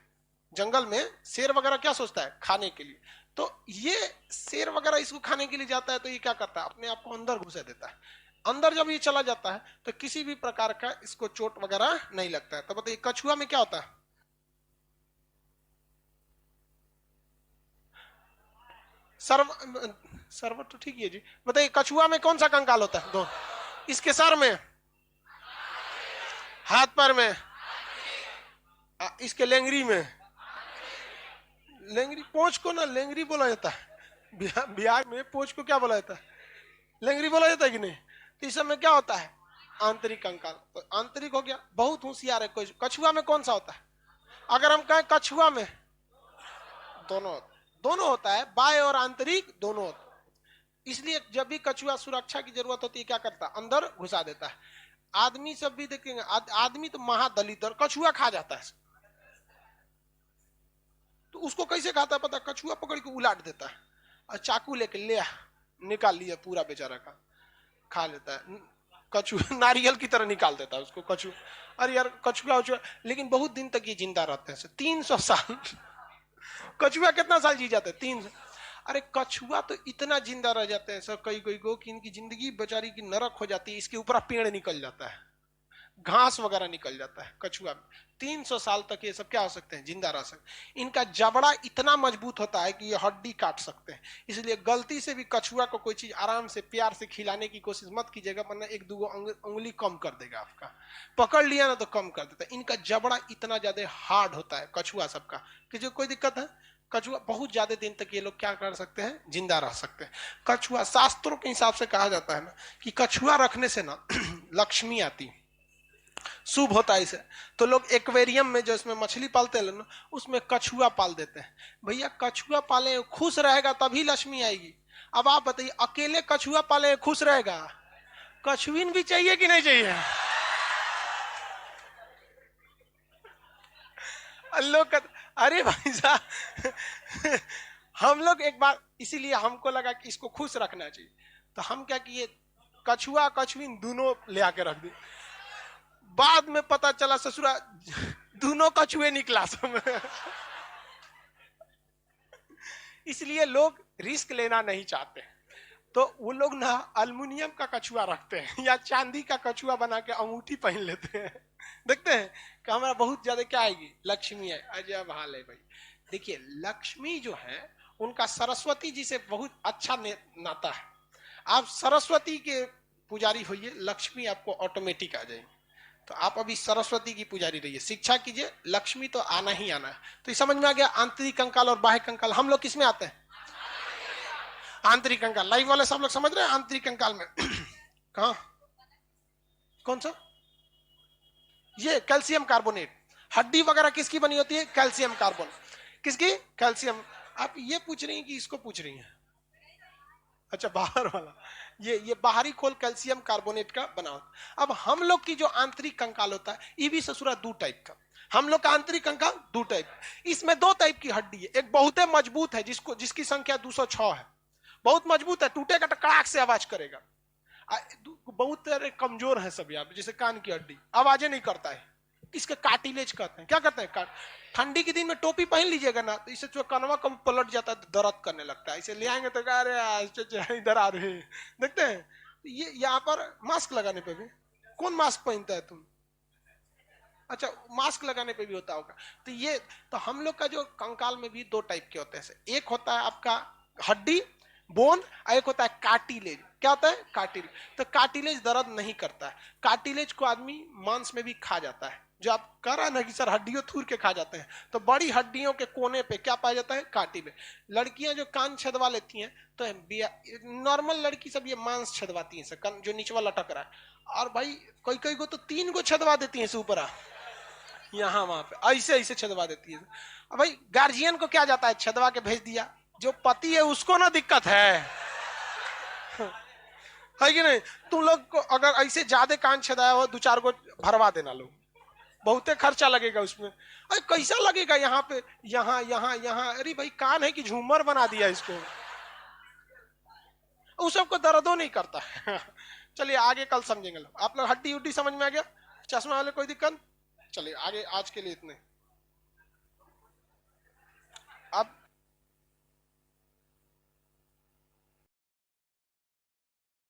जंगल में शेर वगैरह क्या सोचता है, खाने के लिए। तो ये शेर वगैरह इसको खाने के लिए जाता है तो ये क्या करता है, अपने आप को अंदर घुसा देता है। अंदर जब ये चला जाता है तो किसी भी प्रकार का इसको चोट वगैरह नहीं लगता है। तो बताइए कछुआ में क्या होता है, सर्व तो ठीक है जी। बताइए कछुआ में कौन सा कंकाल होता है, दो, इसके सर में, हाथ पैर में, इसके लेंगरी में, लेंगरी पोंछ को ना लेंगरी बोला जाता है, बिहार में पोंछ को क्या बोला जाता है, लेंगरी बोला जाता है कि नहीं। तो इस समय क्या होता है, आंतरिक कंकाल। तो आंतरिक हो गया, बहुत होशियार है। कोई कछुआ में कौन सा होता है, अगर हम कहें कछुआ में दोनों दोनों होता है, बाह्य और आंतरिक दोनों होता है। इसलिए जब भी कछुआ सुरक्षा की जरूरत होती है क्या करता है, अंदर घुसा देता है। आदमी सब भी देखेंगे, आदमी तो महादलित, और कछुआ खा जाता है। तो उसको कैसे खाता है पता, कछुआ पकड़ के उलाट देता है और चाकू लेके ले निकाल लिया पूरा बेचारा का, खा लेता है। कछुआ नारियल की तरह निकाल देता है उसको कछुआ। अरे यार कछुआ, लेकिन बहुत दिन तक ये जिंदा रहते हैं, 300 साल। कछुआ कितना साल जी जाते हैं, 300। अरे कछुआ तो इतना जिंदा रह जाते हैं सर, कई कई को, कि इनकी जिंदगी बेचारी की नरक हो जाती है। इसके ऊपर पेड़ निकल जाता है, घास वगैरह निकल जाता है कछुआ में। 300 साल तक ये सब क्या हो सकते हैं, जिंदा रह सकते हैं। इनका जबड़ा इतना मजबूत होता है कि ये हड्डी काट सकते हैं। इसलिए गलती से भी कछुआ को कोई चीज आराम से प्यार से खिलाने की कोशिश मत कीजिएगा, वरना एक दो उंगली कम कर देगा आपका। पकड़ लिया ना तो कम कर देता है। इनका जबड़ा इतना ज्यादा हार्ड होता है कछुआ सबका, कि जो कोई दिक्कत है, कछुआ बहुत ज्यादा दिन तक ये लोग क्या कर सकते हैं, जिंदा रह सकते हैं। कछुआ शास्त्रों के हिसाब से कहा जाता है ना कि कछुआ रखने से ना लक्ष्मी आती, शुभ होता है इसे। तो लोग एक्वेरियम में जो इसमें मछली पालते हैं ना, उसमें कछुआ पाल देते हैं। भैया कछुआ पाले खुश रहेगा तभी लक्ष्मी आएगी। अब आप बताइए, अकेले कछुआ पाले खुश रहेगा, कछुइन भी चाहिए कि नहीं चाहिए। लोग अरे भाई साहब, हम लोग एक बार, इसीलिए हमको लगा कि इसको खुश रखना चाहिए, तो हम क्या किए, कछुआ कछुइन दोनों ले आके रख दिए। बाद में पता चला ससुरा दोनों कछुए निकला सब। इसलिए लोग रिस्क लेना नहीं चाहते, तो वो लोग ना अल्युमिनियम का कछुआ रखते हैं या चांदी का कछुआ बना के अंगूठी पहन लेते हैं। देखते हैं कि हमारा बहुत ज्यादा क्या आएगी, लक्ष्मी है। अजब हाल है भाई। देखिए लक्ष्मी जो है उनका सरस्वती जी से बहुत अच्छा नाता है। आप सरस्वती के पुजारी होइए, लक्ष्मी आपको ऑटोमेटिक आ जाएगी। तो आप अभी सरस्वती की पुजारी रहिए, शिक्षा कीजिए, लक्ष्मी तो आना ही आना है। तो ये समझ में आ गया, आंतरिक कंकाल और बाह्य कंकाल। हम लोग किस में आते हैं, आंतरिक कंकाल। लाइव वाले सब लोग समझ रहे हैं आंतरिक कंकाल में। कहा, कौन सा, ये कैल्शियम कार्बोनेट। हड्डी वगैरह किसकी बनी होती है, कैल्शियम कार्बन, किसकी, कैल्शियम। आप ये पूछ रही हैं कि इसको पूछ रही हैं? अच्छा, बाहर वाला। ये बाहरी खोल कैल्शियम कार्बोनेट का बना होता। अब हम लोग की जो आंतरिक कंकाल होता है ये भी ससुरा दो टाइप का। हम लोग का आंतरिक कंकाल दो टाइप, इसमें दो टाइप की हड्डी है। एक बहुत मजबूत है, जिसकी संख्या 206 है, बहुत मजबूत है, टूटेगा तो कड़ाक से आवाज करेगा। बहुत कमजोर है सब यहाँ पे, जैसे कान की हड्डी आवाजें नहीं करता है, इसके कार्टिलेज कहते हैं। क्या कहते हैं? ठंडी के दिन में टोपी पहन लीजिएगा ना, तो इससे जो कनवा कम पलट जाता है, दर्द करने लगता है। इसे ले आएंगे तो कह रहे इधर आ रहे हैं, देखते हैं। ये यहाँ पर मास्क लगाने पे भी, कौन मास्क पहनता है तुम? अच्छा, मास्क लगाने पे भी होता होगा। तो ये, तो हम लोग का जो कंकाल में भी दो टाइप के होते हैं। एक होता है आपका हड्डी, बोन, और एक होता है कार्टिलेज। क्या होता है? कार्टिलेज। तो कार्टिलेज दर्द नहीं करता है। कार्टिलेज को आदमी मांस में भी खा जाता है। जो आप कह रहे हैं ना कि सर हड्डियों थूर के खा जाते हैं, तो बड़ी हड्डियों के कोने पे क्या पाया जाता है? कार्टिलेज। लड़कियां जो कान छदवा लेती हैं, तो नॉर्मल लड़की सब ये मांस छदवाती हैं, जो नीचवा लटक रहा है। और भाई कोई कोई को तो 3 को छदवा देती है ऊपर, यहाँ वहां पे ऐसे ऐसे छदवा देती है। अब भाई गार्जियन को क्या जाता है, छदवा के भेज दिया। जो पति है उसको ना दिक्कत है कि नहीं? तुम लोग को अगर ऐसे ज्यादा कान छदाया हो, 2-4 को भरवा देना लोग, बहुते खर्चा लगेगा उसमें। अरे कैसा लगेगा यहाँ पे, यहाँ यहाँ यहाँ, अरे भाई कान है कि झूमर बना दिया इसको, उस सबको दर्दो नहीं करता है। चलिए आगे कल समझेंगे लोग। आप लोग हड्डी उड्डी समझ में आ गया? चश्मा वाले कोई दिक्कत? चलिए आगे, आज के लिए इतने। अब